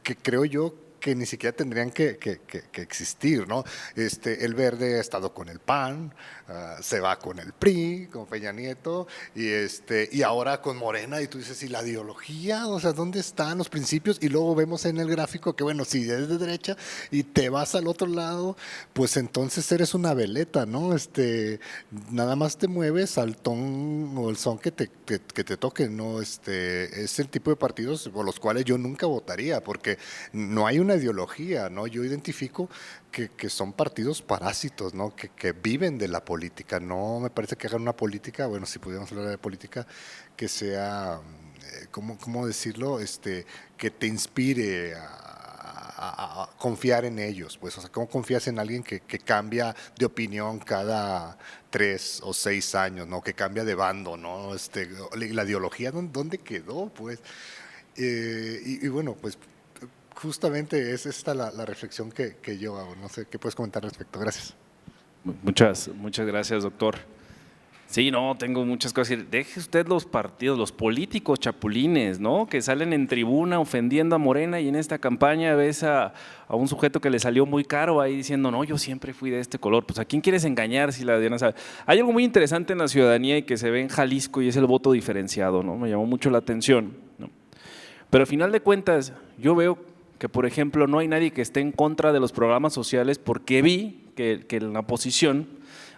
que creo yo que ni siquiera tendrían que existir, ¿no? El Verde ha estado con el PAN, se va con el PRI, con Peña Nieto, y ahora con Morena, y tú dices, ¿y la ideología? O sea, ¿dónde están los principios? Y luego vemos en el gráfico que, bueno, si eres de derecha y te vas al otro lado, pues entonces eres una veleta, ¿no? Nada más te mueves al ton o el son que te toque, ¿no? Es el tipo de partidos por los cuales yo nunca votaría, porque no hay una ideología, ¿no? Yo identifico que son partidos parásitos, ¿no? Que viven de la política. No me parece que hagan una política, bueno, si pudiéramos hablar de política, que sea, ¿cómo decirlo? Que te inspire a confiar en ellos, pues, o sea, ¿cómo confías en alguien que cambia de opinión cada 3 o 6 años, ¿no? Que cambia de bando, ¿no? La ideología, ¿dónde quedó, pues? Y bueno, pues justamente es esta la reflexión que yo hago. No sé, ¿qué puedes comentar al respecto? Gracias. Muchas gracias, doctor. Sí, no, tengo muchas cosas que decir. Deje usted los partidos, los políticos chapulines, ¿no? Que salen en tribuna ofendiendo a Morena y en esta campaña ves a un sujeto que le salió muy caro ahí diciendo, no, yo siempre fui de este color. Pues ¿a quién quieres engañar si la Diana sabe? Hay algo muy interesante en la ciudadanía y que se ve en Jalisco y es el voto diferenciado, ¿no? Me llamó mucho la atención, ¿no? Pero al final de cuentas, yo veo que, por ejemplo, no hay nadie que esté en contra de los programas sociales porque vi que en la oposición,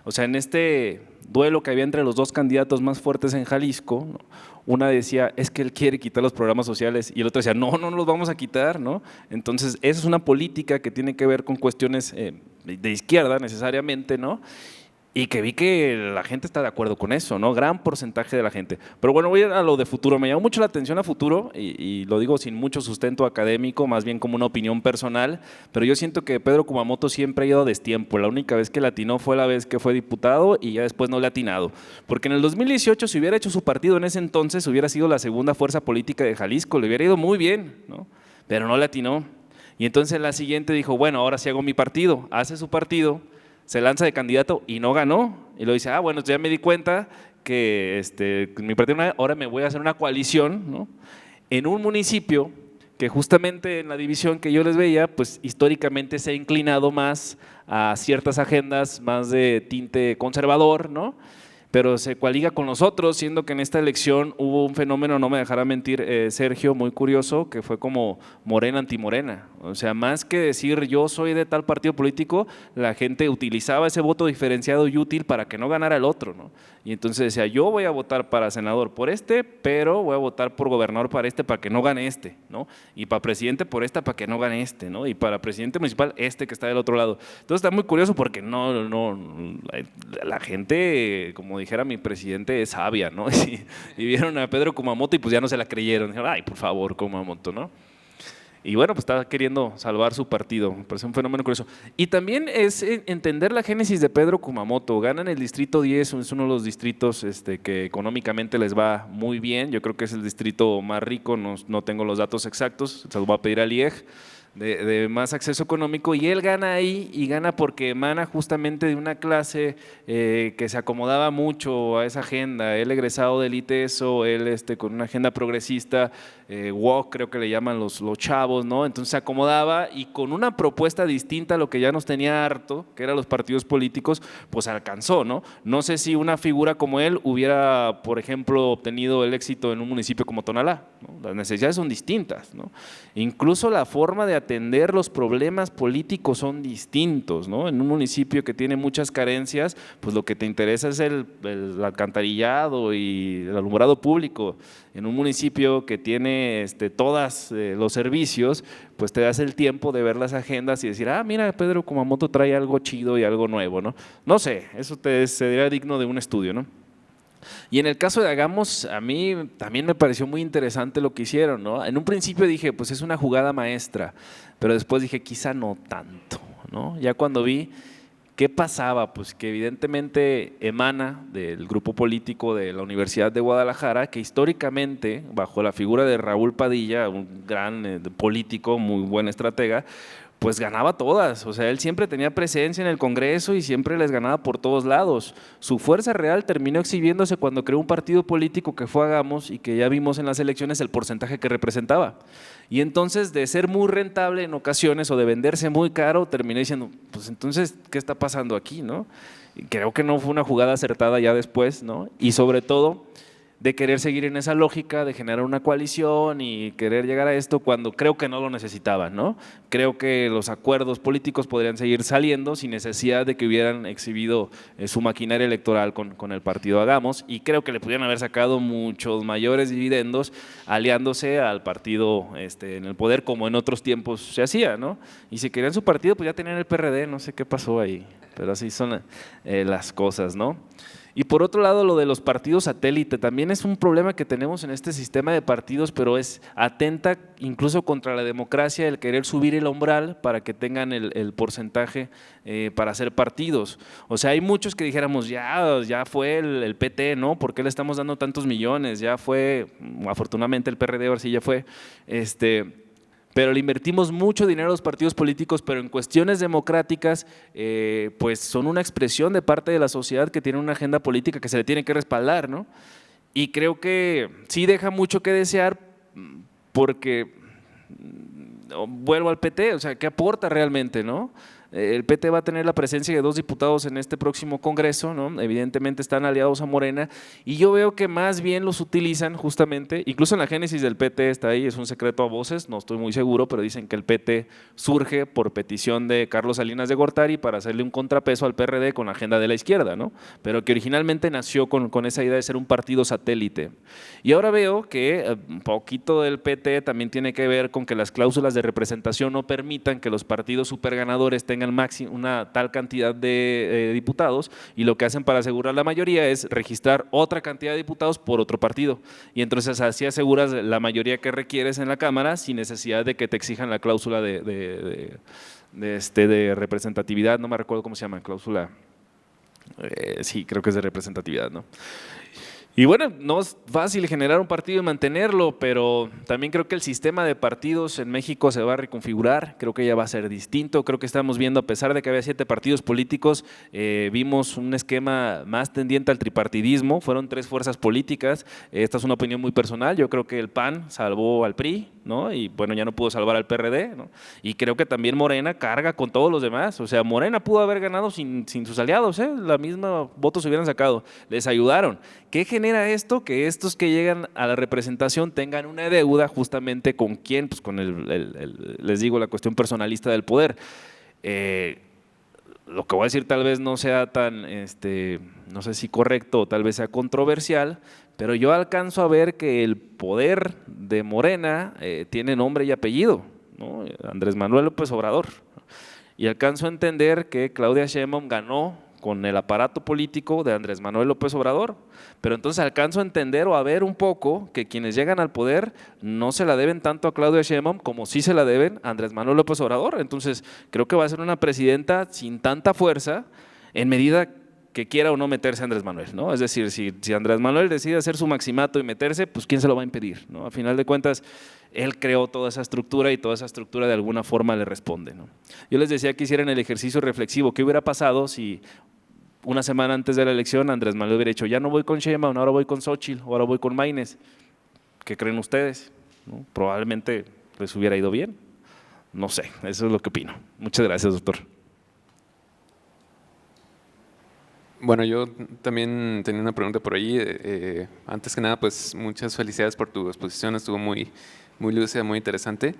o sea, en este duelo que había entre los dos candidatos más fuertes en Jalisco, ¿no? Una decía, es que él quiere quitar los programas sociales y el otro decía, no los vamos a quitar, ¿no? Entonces, esa es una política que tiene que ver con cuestiones de izquierda necesariamente, ¿no? Y que vi que la gente está de acuerdo con eso, ¿no? Gran porcentaje de la gente. Pero bueno, voy a lo de Futuro. Me llamó mucho la atención a Futuro y lo digo sin mucho sustento académico, más bien como una opinión personal, pero yo siento que Pedro Kumamoto siempre ha ido a destiempo. La única vez que le atinó fue la vez que fue diputado y ya después no le ha atinado. Porque en el 2018, si hubiera hecho su partido en ese entonces, hubiera sido la segunda fuerza política de Jalisco, le hubiera ido muy bien, ¿no? Pero no le atinó. Y entonces la siguiente dijo, bueno, ahora sí hago mi partido. Hace su partido, se lanza de candidato y no ganó, y luego dice, bueno, ya me di cuenta que mi partido ahora me voy a hacer una coalición, ¿no?, en un municipio que justamente en la división que yo les veía, pues históricamente se ha inclinado más a ciertas agendas más de tinte conservador, ¿no?, pero se coaliga con nosotros, siendo que en esta elección hubo un fenómeno, no me dejará mentir Sergio, muy curioso, que fue como Morena anti-Morena. O sea, más que decir yo soy de tal partido político, la gente utilizaba ese voto diferenciado y útil para que no ganara el otro, ¿no? Y entonces decía, yo voy a votar para senador por pero voy a votar por gobernador para que no gane ¿no? Y para presidente por para que no gane ¿no? Y para presidente municipal que está del otro lado. Entonces está muy curioso porque la gente, como dijera mi presidente, es sabia, ¿no? Y vieron a Pedro Kumamoto y pues ya no se la creyeron. Dijeron, ay, por favor, Kumamoto, ¿no? Y bueno, pues está queriendo salvar su partido, me parece un fenómeno curioso. Y también es entender la génesis de Pedro Kumamoto. Ganan el distrito 10, es uno de los distritos que económicamente les va muy bien. Yo creo que es el distrito más rico, no tengo los datos exactos, se los voy a pedir al IEG, de más acceso económico, y él gana ahí y gana porque emana justamente de una clase que se acomodaba mucho a esa agenda. Él egresado del ITESO, él con una agenda progresista, woke creo que le llaman los chavos, ¿no? Entonces se acomodaba y con una propuesta distinta a lo que ya nos tenía harto, que eran los partidos políticos, pues alcanzó, ¿no? No sé si una figura como él hubiera, por ejemplo, obtenido el éxito en un municipio como Tonalá, ¿no? Las necesidades son distintas, ¿no? Incluso la forma de atender los problemas políticos son distintos, ¿no? En un municipio que tiene muchas carencias, pues lo que te interesa es el alcantarillado y el alumbrado público. En un municipio que tiene todos los servicios, pues te das el tiempo de ver las agendas y decir, mira, Pedro Kumamoto trae algo chido y algo nuevo, ¿no? No sé, eso sería digno de un estudio, ¿no? Y en el caso de Hagamos, a mí también me pareció muy interesante lo que hicieron, ¿no? En un principio dije, pues es una jugada maestra, pero después dije, quizá no tanto, ¿no? Ya cuando vi qué pasaba, pues que evidentemente emana del grupo político de la Universidad de Guadalajara, que históricamente, bajo la figura de Raúl Padilla, un gran político, muy buen estratega, pues ganaba todas. O sea, él siempre tenía presencia en el Congreso y siempre les ganaba por todos lados. Su fuerza real terminó exhibiéndose cuando creó un partido político que fue Hagamos y que ya vimos en las elecciones el porcentaje que representaba. Y entonces, de ser muy rentable en ocasiones o de venderse muy caro, terminé diciendo, pues entonces, ¿qué está pasando aquí, no? Y creo que no fue una jugada acertada ya después, ¿no? Y sobre todo, de querer seguir en esa lógica, de generar una coalición y querer llegar a esto cuando creo que no lo necesitaban, ¿no? Creo que los acuerdos políticos podrían seguir saliendo sin necesidad de que hubieran exhibido su maquinaria electoral con el partido Hagamos, y creo que le pudieran haber sacado muchos mayores dividendos aliándose al partido en el poder, como en otros tiempos se hacía, ¿no? Y si querían su partido, pues ya tenían el PRD, no sé qué pasó ahí, pero así son las cosas, ¿no? Y por otro lado, lo de los partidos satélite también es un problema que tenemos en este sistema de partidos, pero atenta incluso contra la democracia el querer subir el umbral para que tengan el porcentaje para hacer partidos. O sea, hay muchos que dijéramos, ya fue el PT, ¿no? ¿Por qué le estamos dando tantos millones? Ya fue, afortunadamente el PRD ahora sí ya fue, pero le invertimos mucho dinero a los partidos políticos, pero en cuestiones democráticas, pues son una expresión de parte de la sociedad que tiene una agenda política que se le tiene que respaldar, ¿no? Y creo que sí deja mucho que desear porque, vuelvo al PT, o sea, ¿qué aporta realmente, no? El PT va a tener la presencia de 2 diputados en este próximo Congreso, ¿no? Evidentemente están aliados a Morena, y yo veo que más bien los utilizan justamente, incluso en la génesis del PT está ahí, es un secreto a voces, no estoy muy seguro, pero dicen que el PT surge por petición de Carlos Salinas de Gortari para hacerle un contrapeso al PRD con la agenda de la izquierda, ¿no? Pero que originalmente nació con esa idea de ser un partido satélite. Y ahora veo que un poquito del PT también tiene que ver con que las cláusulas de representación no permitan que los partidos superganadores tengan una tal cantidad de diputados, y lo que hacen para asegurar la mayoría es registrar otra cantidad de diputados por otro partido, y entonces así aseguras la mayoría que requieres en la Cámara sin necesidad de que te exijan la cláusula de representatividad, no me recuerdo cómo se llama, cláusula, sí, creo que es de representatividad, ¿no? Y bueno, no es fácil generar un partido y mantenerlo, pero también creo que el sistema de partidos en México se va a reconfigurar, creo que ya va a ser distinto, creo que estamos viendo, a pesar de que había 7 partidos políticos, vimos un esquema más tendiente al tripartidismo, fueron 3 fuerzas políticas, esta es una opinión muy personal, yo creo que el PAN salvó al PRI, ¿no? Y bueno, ya no pudo salvar al PRD, ¿no? Y creo que también Morena carga con todos los demás, o sea, Morena pudo haber ganado sin sus aliados, la misma votos se hubieran sacado, les ayudaron. ¿Qué genera esto? Que estos que llegan a la representación tengan una deuda justamente con quién, pues con les digo, la cuestión personalista del poder. Lo que voy a decir tal vez no sea tan, no sé si correcto o tal vez sea controversial, pero yo alcanzo a ver que el poder de Morena tiene nombre y apellido, ¿no? Andrés Manuel López Obrador. Y alcanzo a entender que Claudia Sheinbaum ganó con el aparato político de Andrés Manuel López Obrador, pero entonces alcanzo a entender o a ver un poco que quienes llegan al poder no se la deben tanto a Claudia Sheinbaum como sí se la deben a Andrés Manuel López Obrador. Entonces creo que va a ser una presidenta sin tanta fuerza en medida que quiera o no meterse Andrés Manuel, ¿no? Es decir, si Andrés Manuel decide hacer su maximato y meterse, pues ¿quién se lo va a impedir, ¿no? A final de cuentas, él creó toda esa estructura y toda esa estructura de alguna forma le responde, ¿no? Yo les decía que hicieran el ejercicio reflexivo, ¿qué hubiera pasado si una semana antes de la elección Andrés Manuel hubiera dicho, ya no voy con Sheinbaum, ahora voy con Xóchitl, ahora voy con Maínez? ¿Qué creen ustedes? ¿No? Probablemente les hubiera ido bien, no sé, eso es lo que opino. Muchas gracias, doctor. Bueno, yo también tenía una pregunta por ahí. Antes que nada, pues muchas felicidades por tu exposición, estuvo muy lúcida, muy interesante.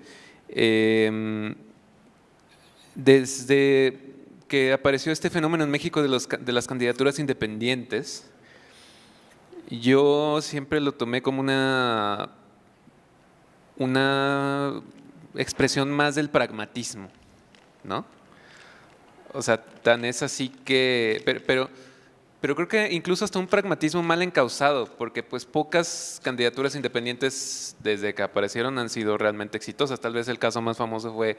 Desde que apareció este fenómeno en México de las candidaturas independientes, yo siempre lo tomé como una expresión más del pragmatismo, ¿no? O sea, tan es así que… Pero creo que incluso hasta un pragmatismo mal encausado, porque pues pocas candidaturas independientes desde que aparecieron han sido realmente exitosas. Tal vez el caso más famoso fue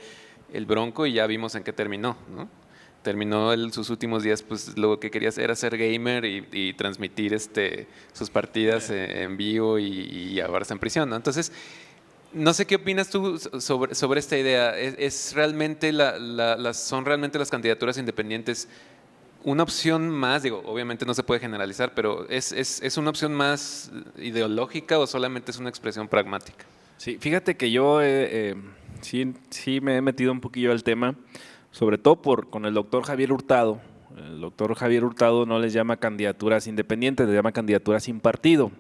el Bronco y ya vimos en qué terminó, ¿no? Terminó sus últimos días, pues lo que quería era ser gamer y transmitir sus partidas en vivo y ahora está en prisión, ¿no? Entonces, no sé qué opinas tú sobre esta idea. ¿Es realmente son realmente las candidaturas independientes una opción más? Digo, obviamente no se puede generalizar, pero ¿es una opción más ideológica o solamente es una expresión pragmática? Sí, fíjate que yo sí me he metido un poquillo al tema, sobre todo con el doctor Javier Hurtado. El doctor Javier Hurtado no les llama candidaturas independientes, les llama candidaturas sin partido.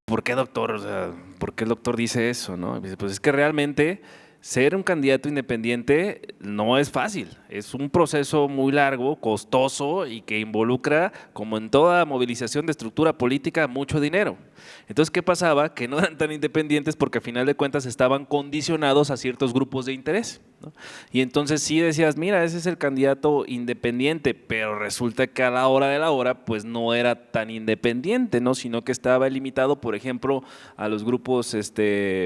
¿Por qué, doctor? O sea, ¿por qué el doctor dice eso, no? Pues es que realmente ser un candidato independiente no es fácil, es un proceso muy largo, costoso y que involucra, como en toda movilización de estructura política, mucho dinero. Entonces, ¿qué pasaba? Que no eran tan independientes porque al final de cuentas estaban condicionados a ciertos grupos de interés, ¿no? Y entonces sí decías, mira, ese es el candidato independiente, pero resulta que a la hora de la hora pues no era tan independiente, ¿no? Sino que estaba limitado, por ejemplo, a los grupos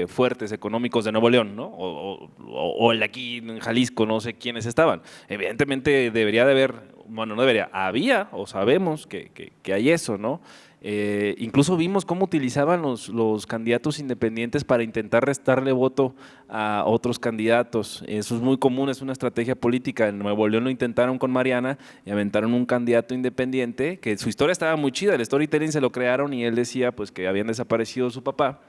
fuertes económicos de Nuevo León, ¿no? O el de aquí en Jalisco, no sé quiénes estaban. Evidentemente debería de haber, bueno, no debería, había o sabemos que hay eso, ¿no? Incluso vimos cómo utilizaban los candidatos independientes para intentar restarle voto a otros candidatos. Eso es muy común, es una estrategia política. En Nuevo León lo intentaron con Mariana y aventaron un candidato independiente que su historia estaba muy chida, el storytelling se lo crearon y él decía pues que habían desaparecido su papá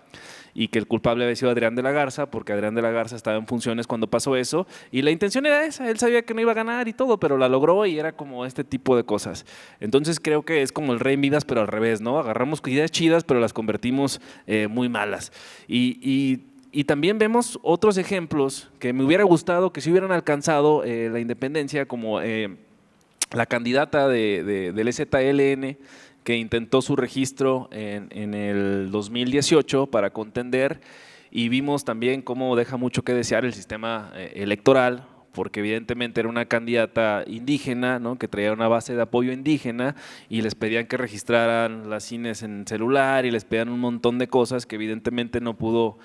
y que el culpable había sido Adrián de la Garza, porque Adrián de la Garza estaba en funciones cuando pasó eso, y la intención era esa, él sabía que no iba a ganar y todo, pero la logró y era como este tipo de cosas. Entonces creo que es como el Rey Midas, pero al revés, ¿no? Agarramos ideas chidas, pero las convertimos muy malas. Y también vemos otros ejemplos que me hubiera gustado que si hubieran alcanzado la independencia, como la candidata del EZLN, que intentó su registro en el 2018 para contender, y vimos también cómo deja mucho que desear el sistema electoral, porque evidentemente era una candidata indígena, ¿no? Que traía una base de apoyo indígena y les pedían que registraran las INES en celular y les pedían un montón de cosas que evidentemente no pudo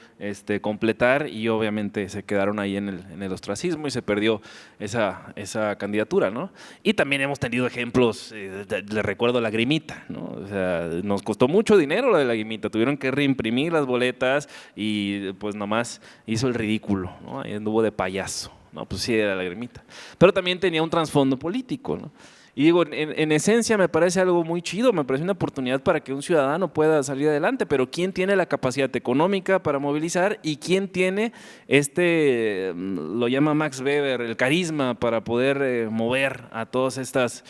completar y obviamente se quedaron ahí en el ostracismo y se perdió esa candidatura, ¿no? Y también hemos tenido ejemplos, le recuerdo Lagrimita, ¿no? O sea, nos costó mucho dinero lo de Lagrimita, tuvieron que reimprimir las boletas y pues nomás hizo el ridículo, ¿no? Ahí anduvo de payaso, ¿no? Pues sí era Lagrimita, pero también tenía un trasfondo político, ¿no? Y digo, en esencia me parece algo muy chido, me parece una oportunidad para que un ciudadano pueda salir adelante, pero ¿quién tiene la capacidad económica para movilizar y quién tiene lo llama Max Weber, el carisma para poder mover a todas estas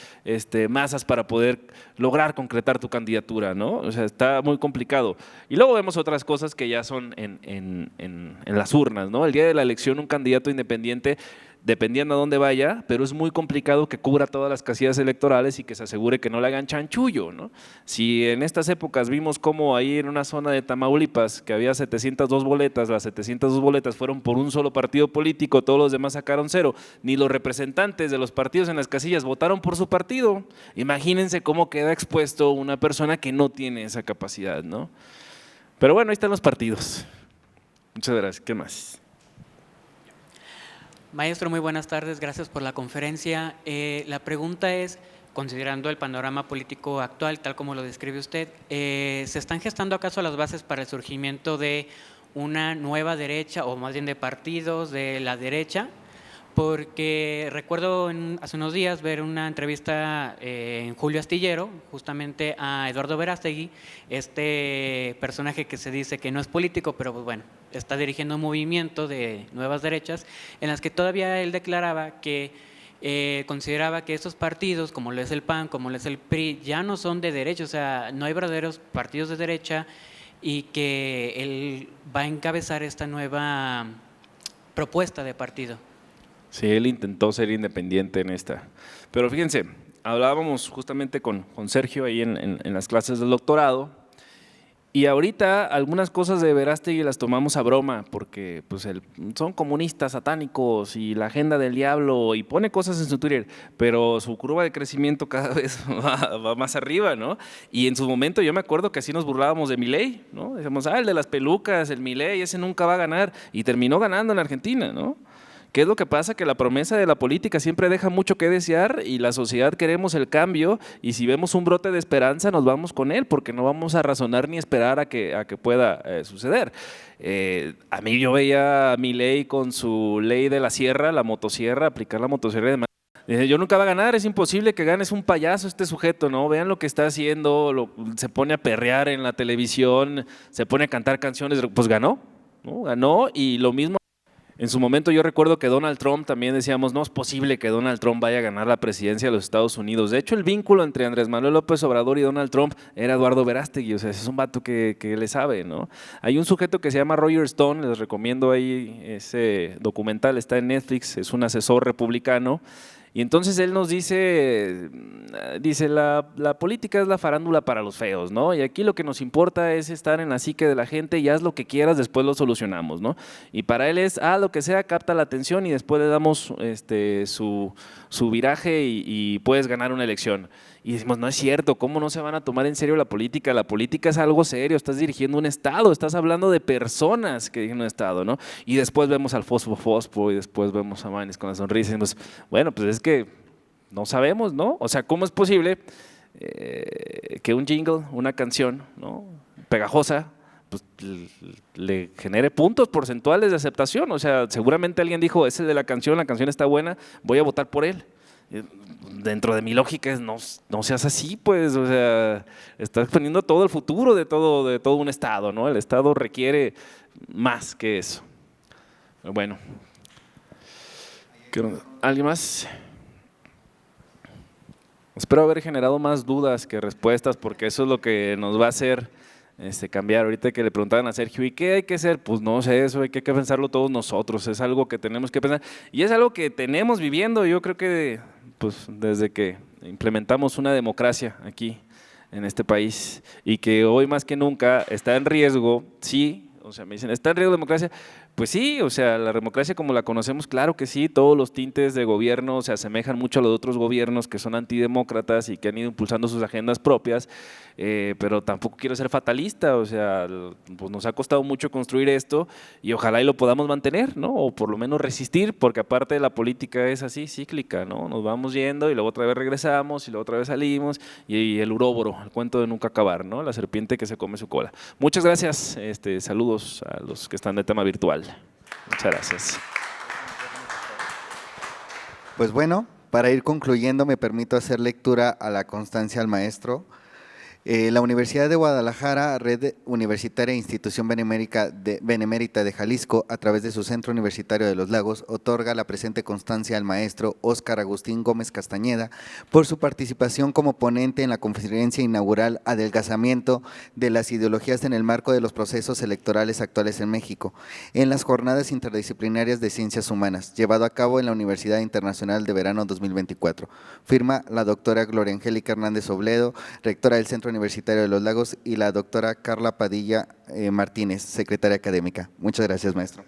masas para poder lograr concretar tu candidatura, ¿no? O sea, está muy complicado. Y luego vemos otras cosas que ya son en las urnas, ¿no? El día de la elección un candidato independiente, dependiendo a dónde vaya, pero es muy complicado que cubra todas las casillas electorales y que se asegure que no le hagan chanchullo, ¿no? Si en estas épocas vimos cómo ahí en una zona de Tamaulipas que había 702 boletas, las 702 boletas fueron por un solo partido político, todos los demás sacaron cero, ni los representantes de los partidos en las casillas votaron por su partido. Imagínense cómo queda expuesto una persona que no tiene esa capacidad, ¿no? Pero bueno, ahí están los partidos. Muchas gracias. ¿Qué más? Maestro, muy buenas tardes, gracias por la conferencia. La pregunta es, considerando el panorama político actual, tal como lo describe usted, ¿se están gestando acaso las bases para el surgimiento de una nueva derecha, o más bien de partidos de la derecha? Porque recuerdo hace unos días ver una entrevista en Julio Astillero, justamente a Eduardo Verástegui, este personaje que se dice que no es político, pero pues bueno, está dirigiendo un movimiento de nuevas derechas, en las que todavía él declaraba que consideraba que estos partidos, como lo es el PAN, como lo es el PRI, ya no son de derecha, o sea, no hay verdaderos partidos de derecha, y que él va a encabezar esta nueva propuesta de partido. Sí, él intentó ser independiente en esta. Pero fíjense, hablábamos justamente con Sergio ahí en las clases del doctorado y ahorita algunas cosas de Verástegui las tomamos a broma porque pues son comunistas satánicos y la agenda del diablo y pone cosas en su Twitter, pero su curva de crecimiento cada vez va más arriba, ¿no? Y en su momento yo me acuerdo que así nos burlábamos de Milei, ¿no? Decíamos, el de las pelucas, el Milei, ese nunca va a ganar y terminó ganando en Argentina, ¿no? ¿Qué es lo que pasa? Que la promesa de la política siempre deja mucho que desear y la sociedad queremos el cambio y si vemos un brote de esperanza nos vamos con él porque no vamos a razonar ni esperar a que pueda suceder. A mí yo veía a Milei con su ley de la sierra, la motosierra, aplicar la motosierra y demás. Dice, yo nunca va a ganar, es imposible que gane, es un payaso este sujeto, ¿no? Vean lo que está haciendo, se pone a perrear en la televisión, se pone a cantar canciones, pues ganó, ¿no? Ganó y lo mismo. En su momento yo recuerdo que Donald Trump también decíamos, no es posible que Donald Trump vaya a ganar la presidencia de los Estados Unidos. De hecho, el vínculo entre Andrés Manuel López Obrador y Donald Trump era Eduardo Verástegui, o sea, es un vato que le sabe, ¿no? Hay un sujeto que se llama Roger Stone, les recomiendo ahí ese documental, está en Netflix, es un asesor republicano. Y entonces él nos dice la política es la farándula para los feos, ¿no? Y aquí lo que nos importa es estar en la psique de la gente y haz lo que quieras, después lo solucionamos, ¿no? Y para él es, lo que sea, capta la atención y después le damos su viraje y puedes ganar una elección. Y decimos, no es cierto, ¿cómo no se van a tomar en serio la política? La política es algo serio, estás dirigiendo un Estado, estás hablando de personas que dirigen un Estado, ¿no? Y después vemos al Fosfo y después vemos a Manes con la sonrisa y decimos, bueno, pues es que no sabemos, ¿no? O sea, ¿cómo es posible que un jingle, una canción, ¿no? Pegajosa, pues le genere puntos porcentuales de aceptación? O sea, seguramente alguien dijo, ese de la canción está buena, voy a votar por él. Dentro de mi lógica es no seas así, pues, o sea, estás poniendo todo el futuro de todo un Estado, ¿no? El Estado requiere más que eso. Bueno, ¿alguien más? Espero haber generado más dudas que respuestas porque eso es lo que nos va a hacer cambiar. Ahorita que le preguntaban a Sergio, ¿y qué hay que hacer? Pues no sé, eso hay que pensarlo todos nosotros, es algo que tenemos que pensar y es algo que tenemos viviendo, yo creo que pues desde que implementamos una democracia aquí en este país y que hoy más que nunca está en riesgo, sí, o sea, me dicen, está en riesgo la democracia, Pues sí, o sea, la democracia como la conocemos, claro que sí, todos los tintes de gobierno se asemejan mucho a los de otros gobiernos que son antidemócratas y que han ido impulsando sus agendas propias, pero tampoco quiero ser fatalista, o sea, pues nos ha costado mucho construir esto y ojalá y lo podamos mantener, ¿no? O por lo menos resistir, porque aparte de la política es así, cíclica, ¿no? Nos vamos yendo y luego otra vez regresamos y luego otra vez salimos y el uróboro, el cuento de nunca acabar, ¿no? La serpiente que se come su cola. Muchas gracias, saludos a los que están de tema virtual. Muchas gracias. Pues bueno, para ir concluyendo me permito hacer lectura a la constancia al maestro. La Universidad de Guadalajara, Red Universitaria e Institución Benemérita de Jalisco, a través de su Centro Universitario de los Lagos, otorga la presente constancia al maestro Óscar Agustín Gómez Castañeda por su participación como ponente en la conferencia inaugural Adelgazamiento de las ideologías en el marco de los procesos electorales actuales en México, en las Jornadas Interdisciplinarias de Ciencias Humanas, llevado a cabo en la Universidad Internacional de Verano 2024. Firma la doctora Gloria Angélica Hernández Obledo, rectora del Centro Universitario de los Lagos, y la doctora Carla Padilla Martínez, secretaria académica. Muchas gracias, maestro.